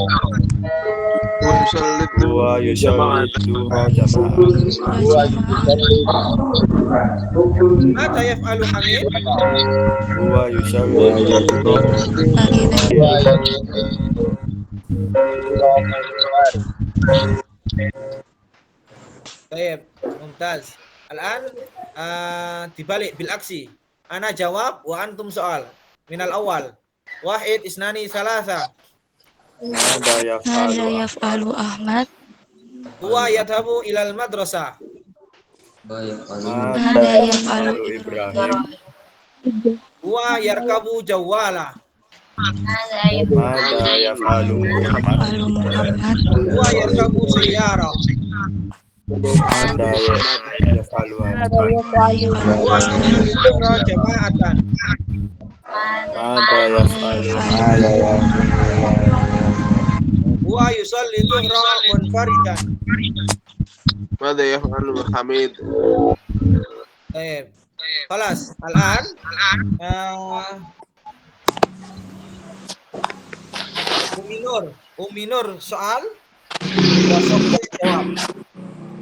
Huwa yusalli zuhra jama'ah. Mada yaf'alu Hamid? Huwa yusalli Baik, mumtaz. Al-an dibalik bil aksi. Ana jawab wa antum soal. Minal awal. Wahid, isnani, salasa. Mada Mada yaf'alu Ahmad? Huwa yadhabu ilal madrasah. Mada yaf'alu Ibrahim? Huwa yarkabu jawala. Mada yaf'alu Muhammad? Huwa yarkabu sayyara. Mada yaf'alu Hasan? Huwa yusalli dhuhra jama'atan. Mada yaf'alu Huwa yusalli dhuhra munfaridan. ماذا يفعل حميد؟ Baik. Kelas. Al-an Uminur soal wa Sofia jawab.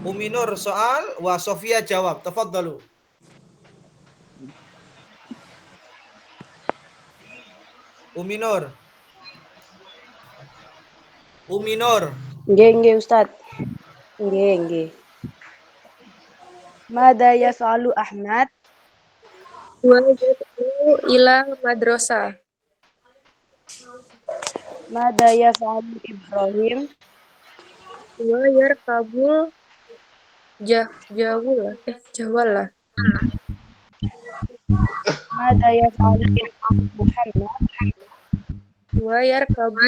Uminur soal wa Sofia jawab. Tafadhalu. Uminur. Nggih, Ustaz. Nggih. Mada yaf'alu Ahmad? Wa yad'u ila madrasah. Mada yaf'alu Ibrahim? Wa yarkabu jawala. Mada yaf'alu Muhammad? Wa yarkabu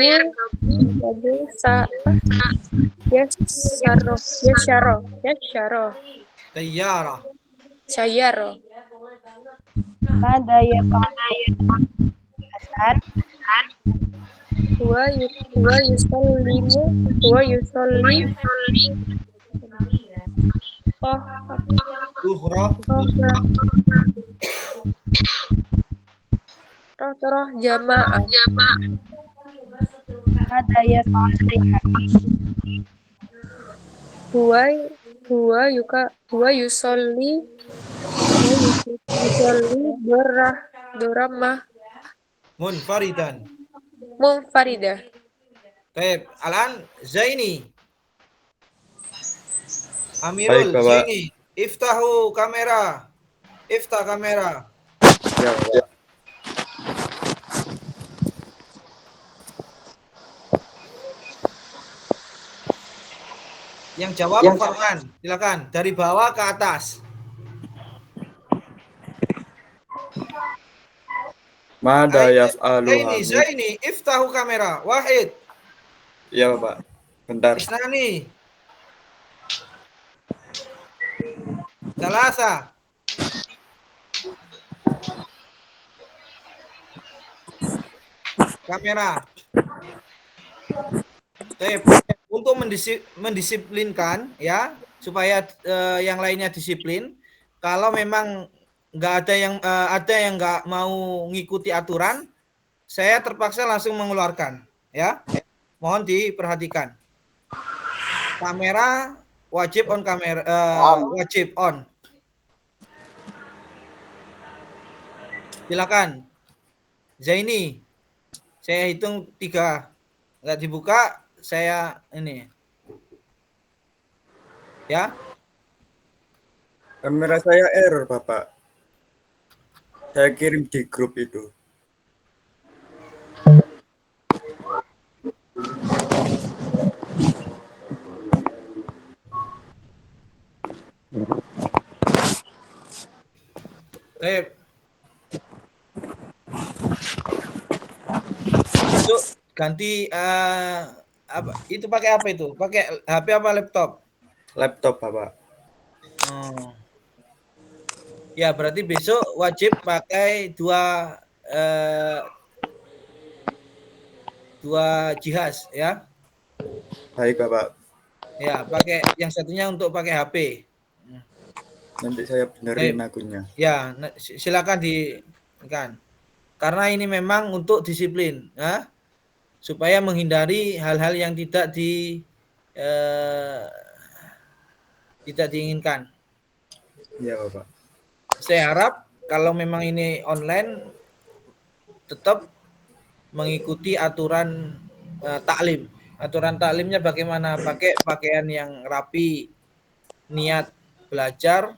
yasyaro. Sayyara. Mada yaf'alu Hasan? Wa yusalli Roh jamaah. Mada yaf'alu Huwa yusalli doramah Munfaridan. munfaridah. Baik, Alan Zaini. Baik, Amirul Bapak. Zaini, iftahu kamera. Iftah kamera. Ya, Pak. Yang jawab Farhan, silakan dari bawah ke atas. Mada yaf'alu Hamid? Zaini, iftahu kamera. Wahid. Iya, Bapak. Bentar. Isnani. Salasa. Kamera. Untuk mendisiplinkan ya supaya yang lainnya disiplin. Kalau memang nggak ada yang nggak mau ngikuti aturan, saya terpaksa langsung mengeluarkan ya. Mohon diperhatikan. Kamera wajib on wajib on. Silakan. Zaini. Saya hitung 3. Nggak dibuka, saya ini. Ya. Kamera saya error, Bapak. Saya kirim di grup itu. Itu ganti itu pakai apa itu? Pakai HP apa laptop? Laptop, Bapak. Ya, berarti besok wajib pakai dua jihaz ya. Baik, Bapak. Ya, pakai yang satunya untuk pakai HP. Nanti saya benerin akunnya. Ya, silakan kan. Karena ini memang untuk disiplin, ya. Supaya menghindari hal-hal yang tidak diinginkan. Iya, Bapak. Saya harap kalau memang ini online tetap mengikuti aturan taklim. Aturan taklimnya bagaimana? Pakai pakaian yang rapi, niat belajar,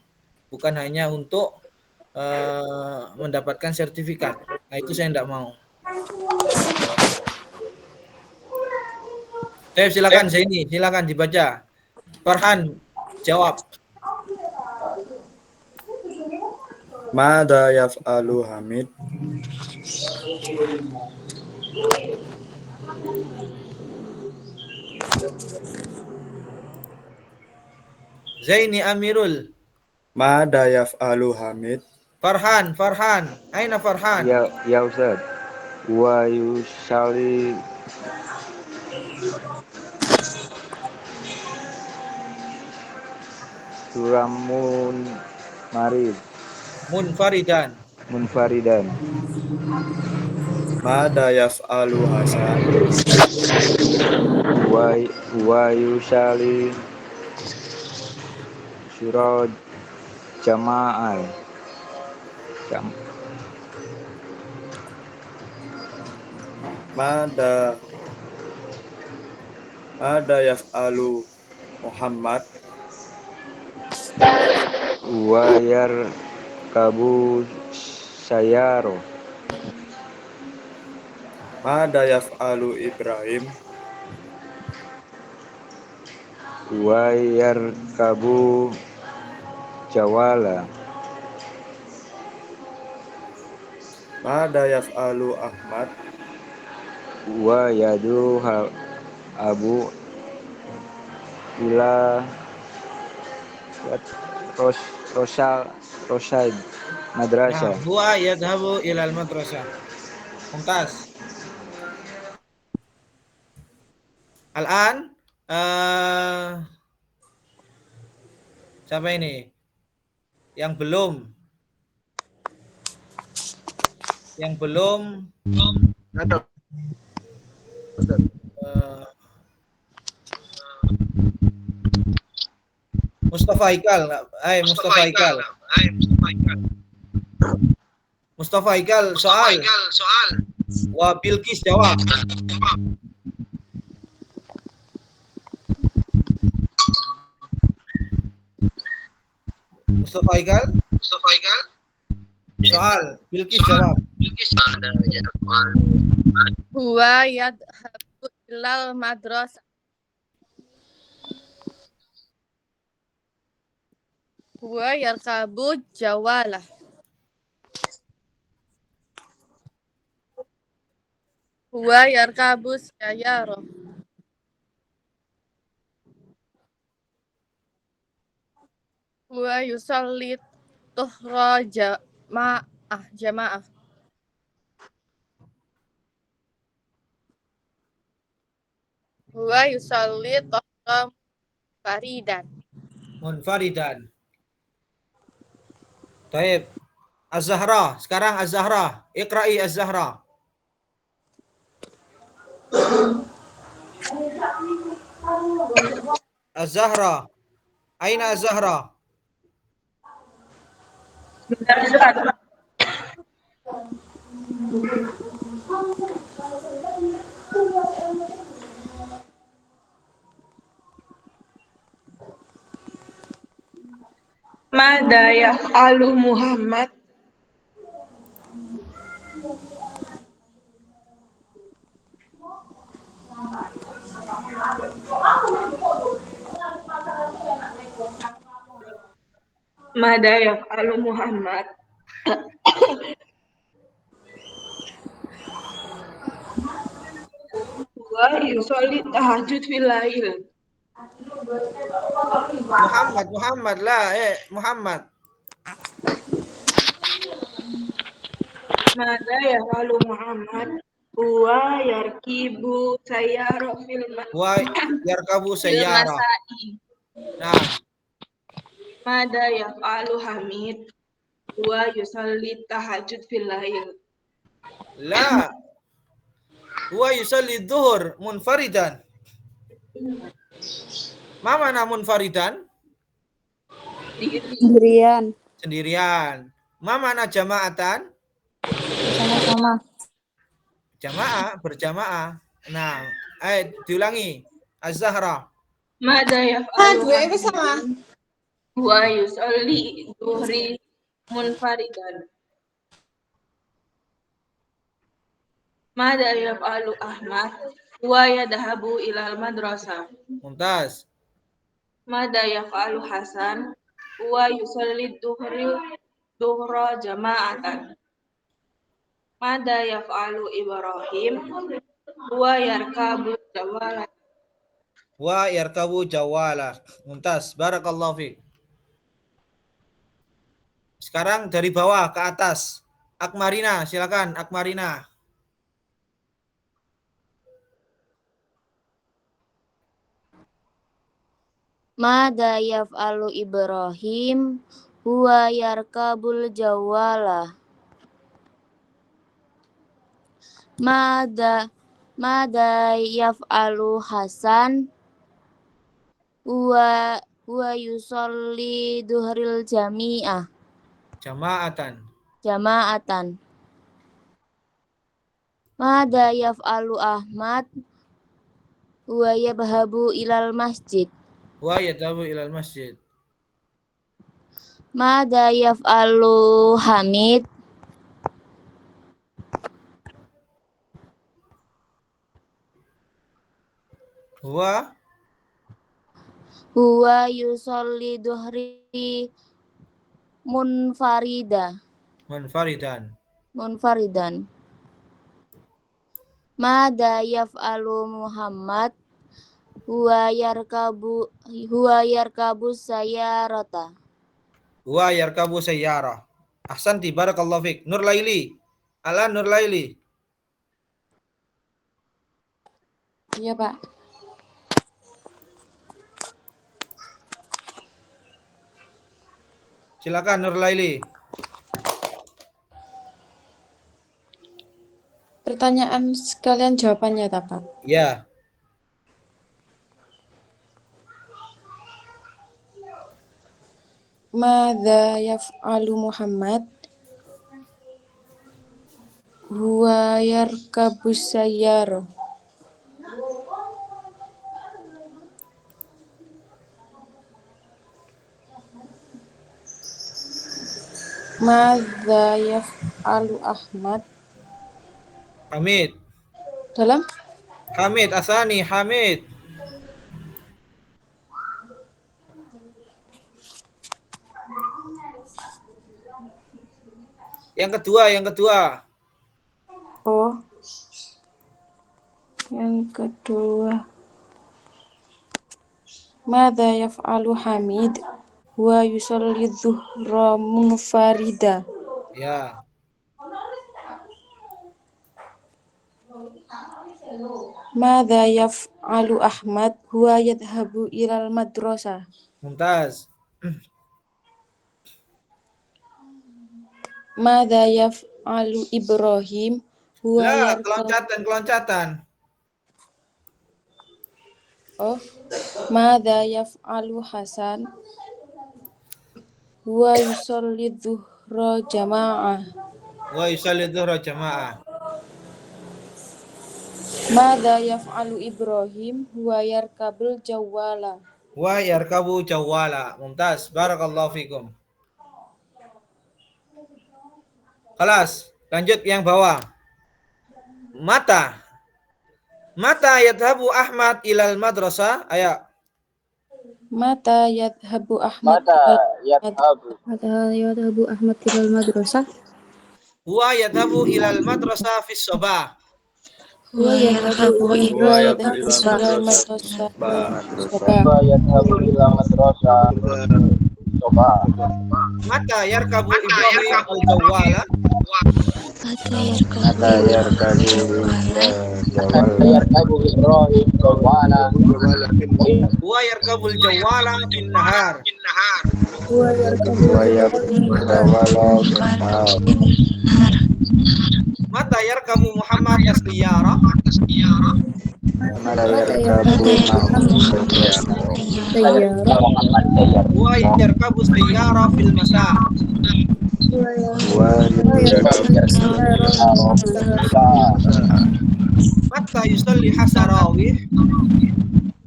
bukan hanya untuk mendapatkan sertifikat. Nah, itu saya tidak mau. Silakan silakan dibaca. Farhan jawab. Mada yaf'alu Hamid? Zaini Amirul. Mada yaf'alu Hamid? Farhan. Aina Farhan? Ya Ustaz. Wa yusalli suramun marid. Munfaridan. Mada yaf'alu Hasan? Wa yusalli suraj jama'ah. Mada yaf'alu Muhammad? Wa yarkabu sayaro. Mada yaf'alu Ibrahim? Wa yarkabu jawala. Mada yaf'alu Ahmad? Wa yadu abu ila Rosaid madrasah. Nah, huwa yadhabu ilal madrasah. Mumtaz. Al-an siapa ini? Yang belum Mustafa Ikal. Mustafa Ikal soal. Wa Bilqis jawab. Mustafa Ikal. Soal. Bilqis jawab. Huwa yadhabu ilal madrasah. Huwa yarkabu jawalah. Huwa yarkabu sayara. Huwa yusalli tuhra jamaah. Huwa yusalli tuhra Munfaridan. Taib. Az-Zahra. Sekarang Az-Zahra. Iqra'i Az-Zahra. Az-Zahra. Aina Az-Zahra? Mada yaf'alu Muhammad? Mada yaf'alu Muhammad? Wa yusolli tahajud fil lail. Muhammad lah, Muhammad. Mada yaf'alu Muhammad huwa yarkibu sayyara fil Wa yarkabu sayyara. masai. Nah, Mada yaf'alu Hamid huwa yusalli tahajjud fil lail. la. Huwa yusalli dhuhur munfaridan. Ma mana munfaridan? Sendirian. Sendirian. Ma mana jama'atan? Sama-sama. Jamaah, berjamaah. Nah, ayo diulangi. Az-Zahra. Mada yaf'alu Hamid huwa yusalli dhuhri munfaridan. Mada yaf'alu Ahmad huwa yadhabu ilal madrasah. Mumtaz. Mada yaf'alu Hasan huwa yusalli dhuhra jama'atan. Mada yaf'alu Ibrahim huwa yarkabu jawala. Wa yarkabu jawala. Mumtaz. Barakallahu fiik. Sekarang dari bawah ke atas. Akmarina, silakan Akmarina. Mada yaf'alu Ibrahim huwa yarkabul jawala. Mada yaf'alu Hasan huwa yusolli duhril jami'ah. Jama'atan. Mada yaf'alu Ahmad huwa yadhabu ilal masjid. Wa yadhabu ilal masjid. Mada yaf'alu Hamid huwa yusolli duhri munfaridan. Mada yaf'alu Muhammad huwa yarkabu sayyarata. Wa yarkabu sayyara. Ahsanti, barakallahu fiik. Nur Laili. Ala Nur Laili. Iya, Pak. Silakan Nur Laili. Pertanyaan sekalian jawabannya, Pak. Ya. Madza yaf'alu Muhammad huwa yarkabus sayyara. Madza yaf'alu Ahmad. Hamid. Dalam? Hamid, Asani, Hamid. Yang kedua. Oh. Yang kedua. Madza yaf'alu Hamid huwa yusalli dhuhra munfarida. Ya. Madza yaf'alu Ahmad huwa yadhhabu ilal madrasah. Mumtaz. Madza yaf'alu Ibrahim huwa keloncatan. Oh. Madza yaf'alu Hasan huwa yusalli dhuhra jama'ah. Madza yaf'alu Ibrahim huwa yarkabul jawala. Wa yarkabu jawala. Mumtaz. Barakallahu fikum. Kelas. Lanjut yang bawah. Mata yadhabu Ahmad ilal madrasah. Ayo. Mata yadhabu Ahmad ilal madrasah. Huwa yadhabu ilal madrasah fis sabah. Huwa yadhabu ilal madrasah. Mata yarkabu Ibrahim al-Jawwala. Mata yarkabu Ibrahim jawala. Huwa yarkabul jawwala fin nahar. Wa yarkabu jawala. Mata yarkabu Muhammad as-sayyara. Mata yarkabu Huwa yarkabu sayyara fil masa. Mata yusalli hasarawih.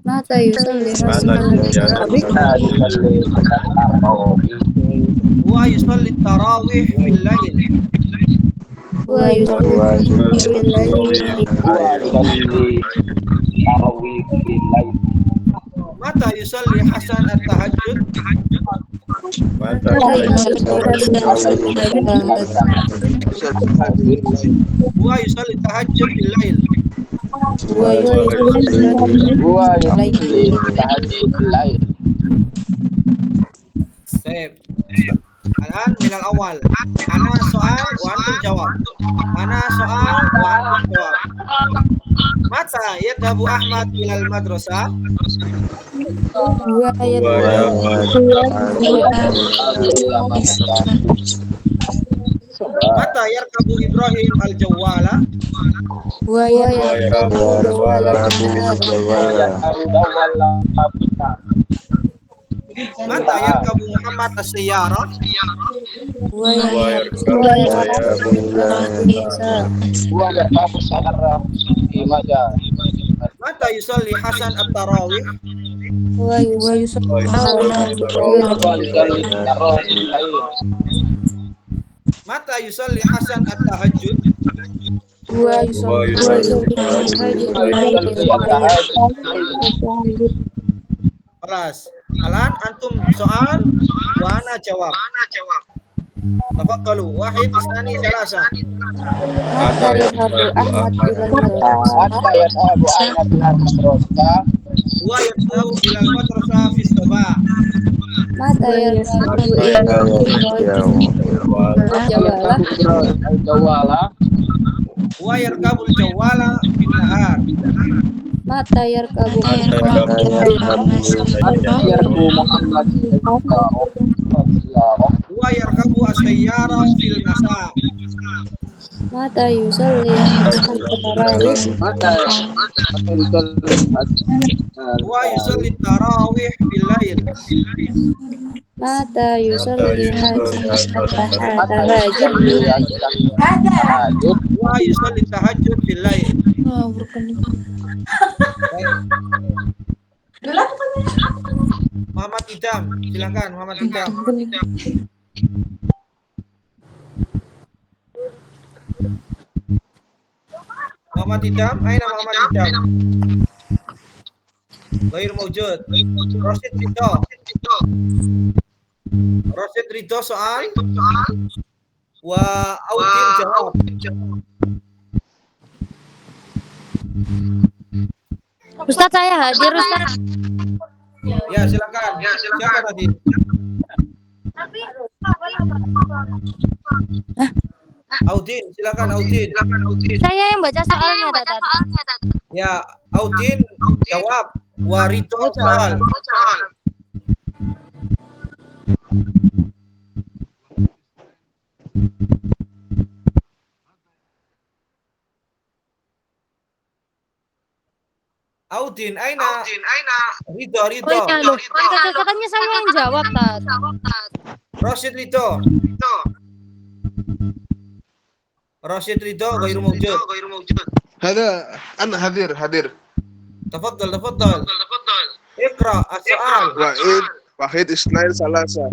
Mata yusalli hasarawih. Huwa yusalli tarawih fil lail. Wa yusalli Mata yusalli Hasan at-tahajjud. Huwa yusalli tahajjud fil lail. Baik. Al-an min al-awwal. Ana soal wa antum jawab. Ana soal wa antum jawab. Mata yadhabu Ahmad ilal madrasah. Mata yarkabu Ibrahim al-Jawwala. Mata yarkabu Muhammad as-sayyara. Mata yusalli Hasan at-tarawih. Mata yusalli Hasan at-tahajjud. Kelas. Alan antum soal wa ana jawab. Tafadhalu. Wahid, isnani, thalatha. Mata yadhabu Ahmad ilal madrasah. Wa yadhabu ilal madrasah fi sabah. Mata yarkabu Jawala. Wa yarkabu al-jawala fin nahar. Mata yarkabu Wa yarkabu as-sayyara fil masa. Mata yusalli tarawih. Wa yusalli tarawih fil lail. Mata yusalli tahajjud. Wa yusalli tahajjud fil lail. Muhammad Idam, silakan Muhammad Idam. Muhammad Idam, aina Muhammad Idam? Ghair mawjud. Rasid Ridho. Rasid Ridho soal. Wa Audin jawab. Ustaz, saya hadir, Ustaz. Ya, silakan. Siapa tadi? Audin, silakan Audin. Saya yang baca soalnya, Tatat. Ya, Audin jawab. Wa Ridho soal. Audin, aina Ridho. Oh iya, loh. Katanya saya yang jawab, Tat. Rasid Ridho. Rasid Ridho ghairu mawjud. هذا أنا حذر. تفضل. اقرأ السؤال. واحد اثنين ثلاثة.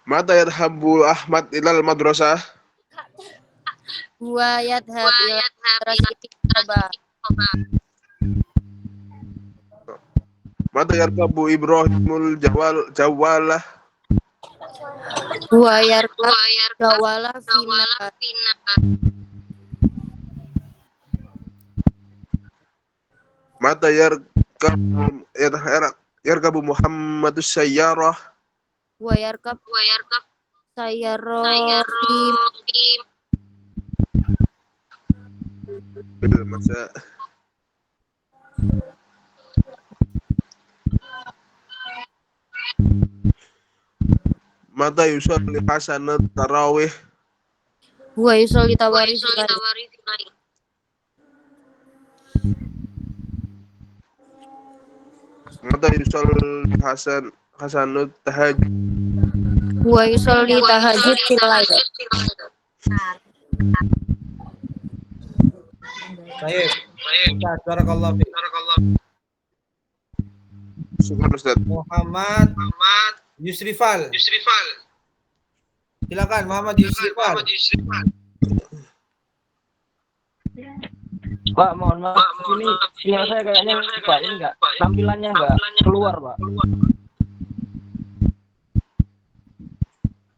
متى يذهب أحمد إلى المدرسة؟ Wa yadhhab ila madrasati Sabah. متى يركب إبراهيم الجوالة؟ Wa yarkab jawala fina. متى yarkabu Muhammadus sayyarah. Wa yarkab sayyarati Bil masa. Mata yusalli hasanat tarawih. wa yusolli tawarif Mata yusalli hasanut tahajud. wa yusolli tahajud fil lail. Baik. Ustaz, barakallahu fiik. Syukran Ustaz. Muhammad Yusrifal. Silakan Muhammad Yusrifal. Pak, mohon maaf. Ini sinyal saya kayaknya Pak, ini enggak tampilannya enggak keluar, Pak.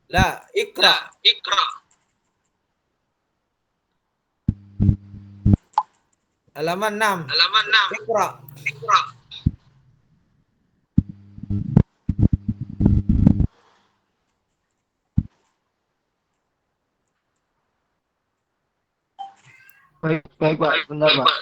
La, Iqra. Halaman 6. Iqra. Baik, Pak. Sebentar, Pak.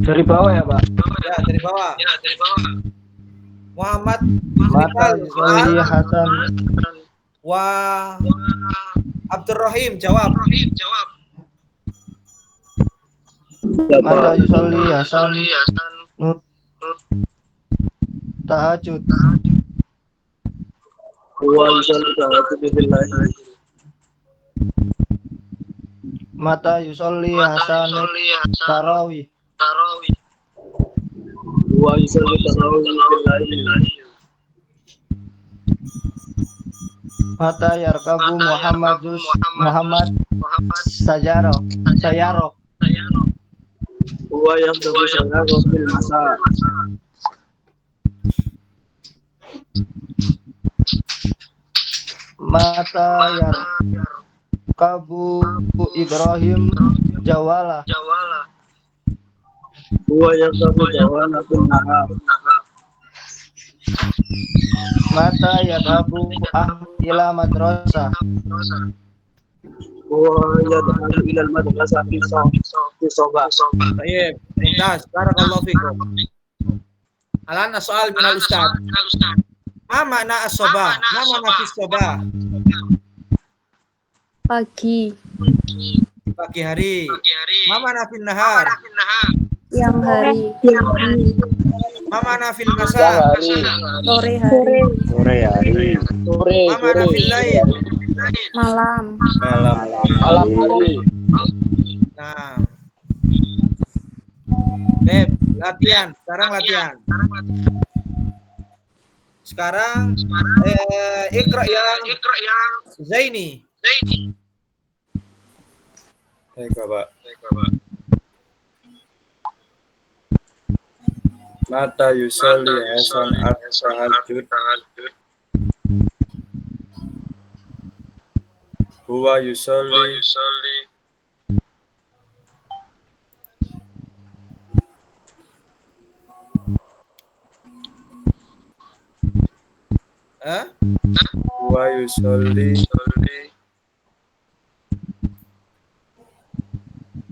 Dari bawah ya, Pak? Ya, dari bawah. Muhammad Mata Yusrifal Yusoli Hasan. wa Abdurrahim jawab. Mata Yusoli Hasan. Nut tahajud. Wa yusalli tahajud fil lail. Mata Yusoli Hasan tarawih. Wa yusalli tarawih fil lail. Mata yarkabu Muhammad Sayaro. Wa yaqdabu syarahu fil masa. Mata yarkabu Ibrahim Jawala. Wa yaqdabu jawala fil nahar. Mata yadhabu ila madrasah. Wa yadhabu ila al-madrasah fi sabah. Baik. Mumtaz. Barakallahu fikum. Alana soal min al-ustaz. Ma makna as-sabah? Ma makna fi sabah? Pagi, Pagi hari. Ma makna fi nahar? siang hari, Ma makna fil masa? sore hari, Sore hari. Ma makna fil lail? malam. Malam hari. Nah. Beb, latihan. Sekarang latihan. Sekarang Iqra yang Zaini. Baik, Bapak. Mata yusalli Hasan at-tahajjud. Huwa yusalli Huwa yusalli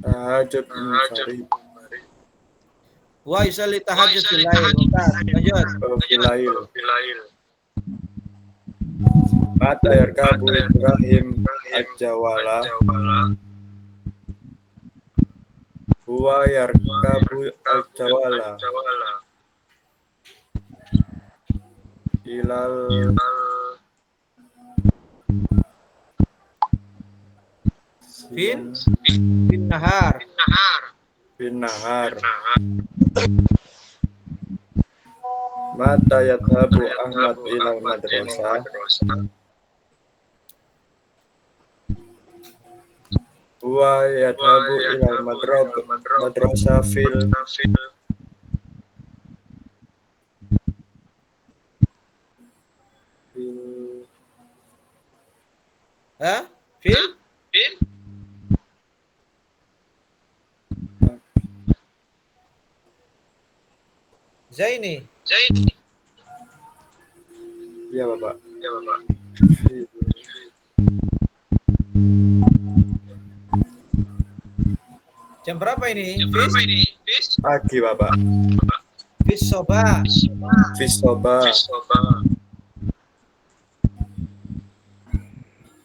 tahajjud munfarid. Wa yusalli tahajjud fil lail. Mumtaz. Lanjut. Fil lail. Mata yarkabu Ibrahim al-Jawala. Huwa yarkabu al-Jawala. Ilal Fin nahar. bin nahar. Mata yadhabu Ahmad ilal madrasah. Huwa yadhabu ilal madrasah fil Fil? Zaini. Iya Bapak. Jam berapa ini? Pagi Bapak. Fis soba.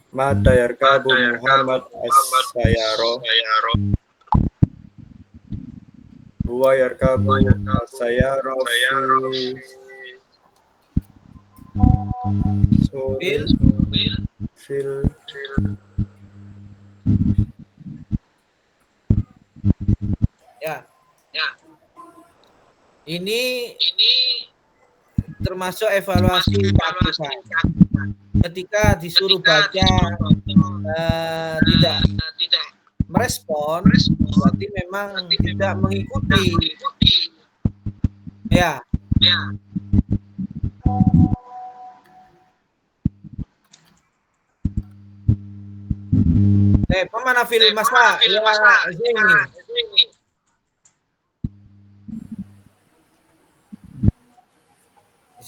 Mata yarkabu Muhammad as-sayaro. Huwa yarkabu as-sayaro fil Ya. Ini termasuk evaluasi keaktifan. Ketika disuruh baca tidak merespon, berarti memang tidak mengikuti. Ya. Pemana fil masa? Ya,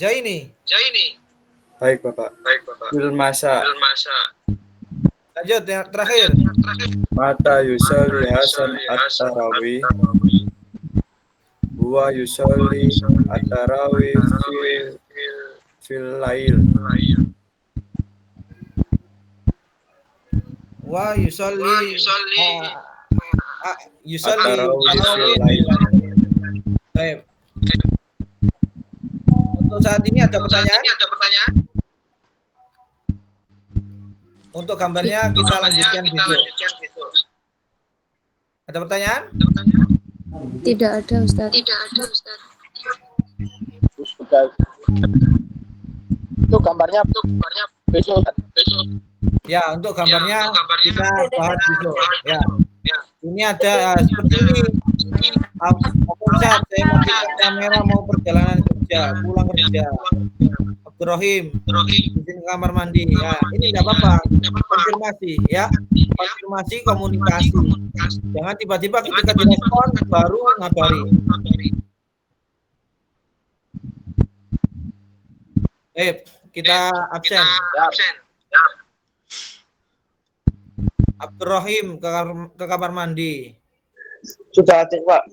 Zaini. Zaini. Baik Bapak. Fil masa. Lanjut yang terakhir. Mata yusalli Hasan at-tarawih. Huwa yusalli at-tarawih fil lail. Wa yusalli Baik. Untuk saat ini ada pertanyaan? Untuk gambarnya kita lanjutkan besok. Ada pertanyaan? Tidak ada, Ustaz. Itu gambarnya besok. Ya, untuk gambarnya kita bahas besok. Ya. Ini ada seperti ini. Ustaz, saya mau buka kamera, mau perjalanan kerja, pulang kerja. Abdurrahim, izin ke kamar mandi. Ya, ini enggak apa-apa. Konfirmasi, ya. Konfirmasi komunikasi. Jangan tiba-tiba ketika direspon baru ngabari. Kita absen. Abdurrahim ke kamar mandi. Sudah hadir, Pak.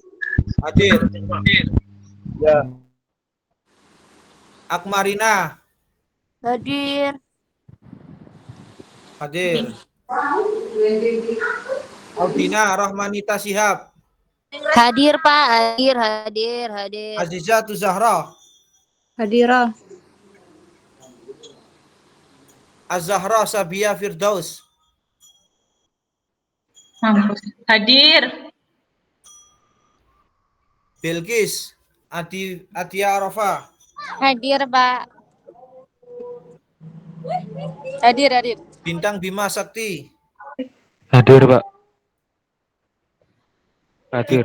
Hadir. Ya. Akmarina. Hadir. Audina Rahmanita Sihab. Hadir, Pak. Hadir. Azizatu Zahra. Hadirah. Az-Zahra Sabia Firdaus. Hadir. Bilqis Atia Arafa. Hadir, Pak. Hadir. Bintang Bima Sakti. Hadir, Pak. Hadir.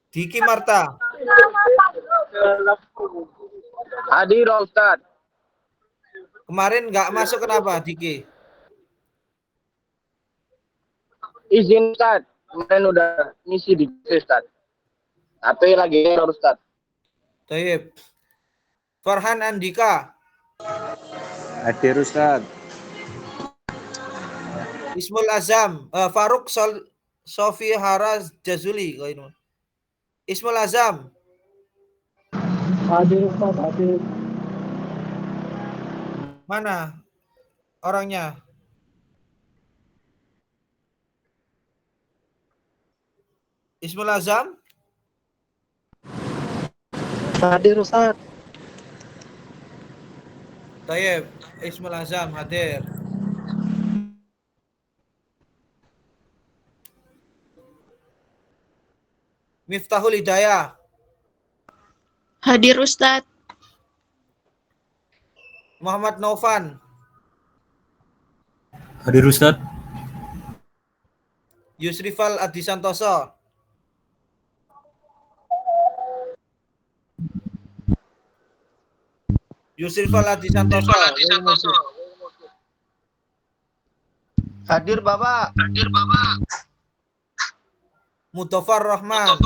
Diki Marta. Hadir, Ustaz. Kemarin nggak masuk kenapa, Diki? Izin, Ustaz. Kemarin udah ngisi di Ustaz. Tapi lagi error, Ustaz. Taib. Farhan Andika. Hadir, Ustaz. Ismul Azam. Faruk Sofi Haraz Jazuli. Ismul Azam. Hadir, Ustaz. Hadir. Mana orangnya? Ismul Azam? Hadir, Ustaz. Tayyib, Ismul Azam hadir. Miftahul Hidayah. Hadir Ustadz. Muhammad Novan. Hadir Ustaz. Yusrifal Adi Santoso. Yusrifal Adi Santoso. Hadir Bapak. Mutofar Rahman.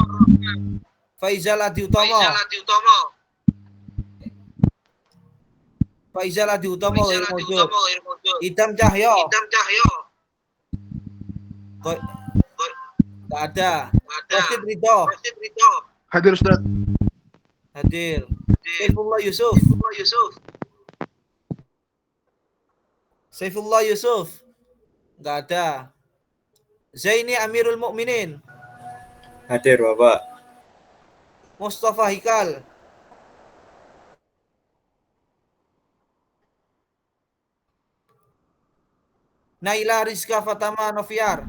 Faizal Adi Utomo. Faizal Adi Utomo ghair maujud. Idam Cahyo. Gak ada. Rashid Ridho. Hadir Ustaz. Hadir. Saifullah Yusuf. Saifullah Yusuf. Gak ada. Zaini Amirul Mukminin. Hadir Bapak. Mustafa Hikal. Naila Rizka Fatama Noviar.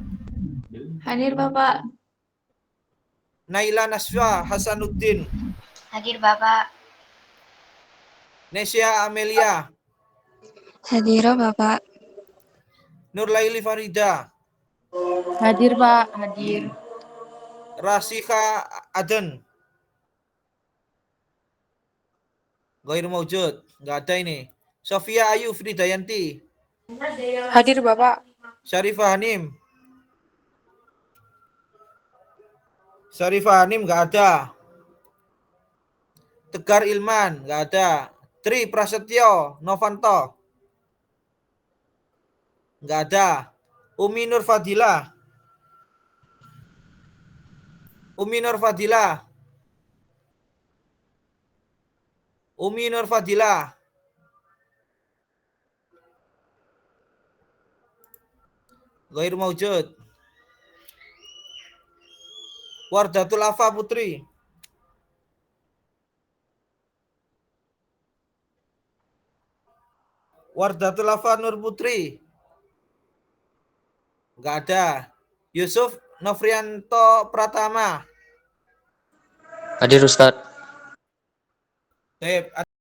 Hadir Bapak. Naila Naswa Hasanuddin. Hadir Bapak. Nesya Amelia. Hadir Bapak. Nurlaili Farida. Hadir Pak, hadir. Rasika Aden. Ghair maujud. Nggak ada ini. Sofia Ayu Fridayanti. Hadir Bapak. Syarifah Hanim. Syarifah Hanim nggak ada. Tegar Ilman nggak ada. Tri Prasetyo Novanto nggak ada. Umi Nur Fadila. Umi Nur Fadila. Umi Nur Fadila. Ghair maujud. Wardatul Afa Putri. Wardatul Afa Nur Putri. Enggak ada. Yusuf Novrianto Pratama. Hadir Ustaz. Baik.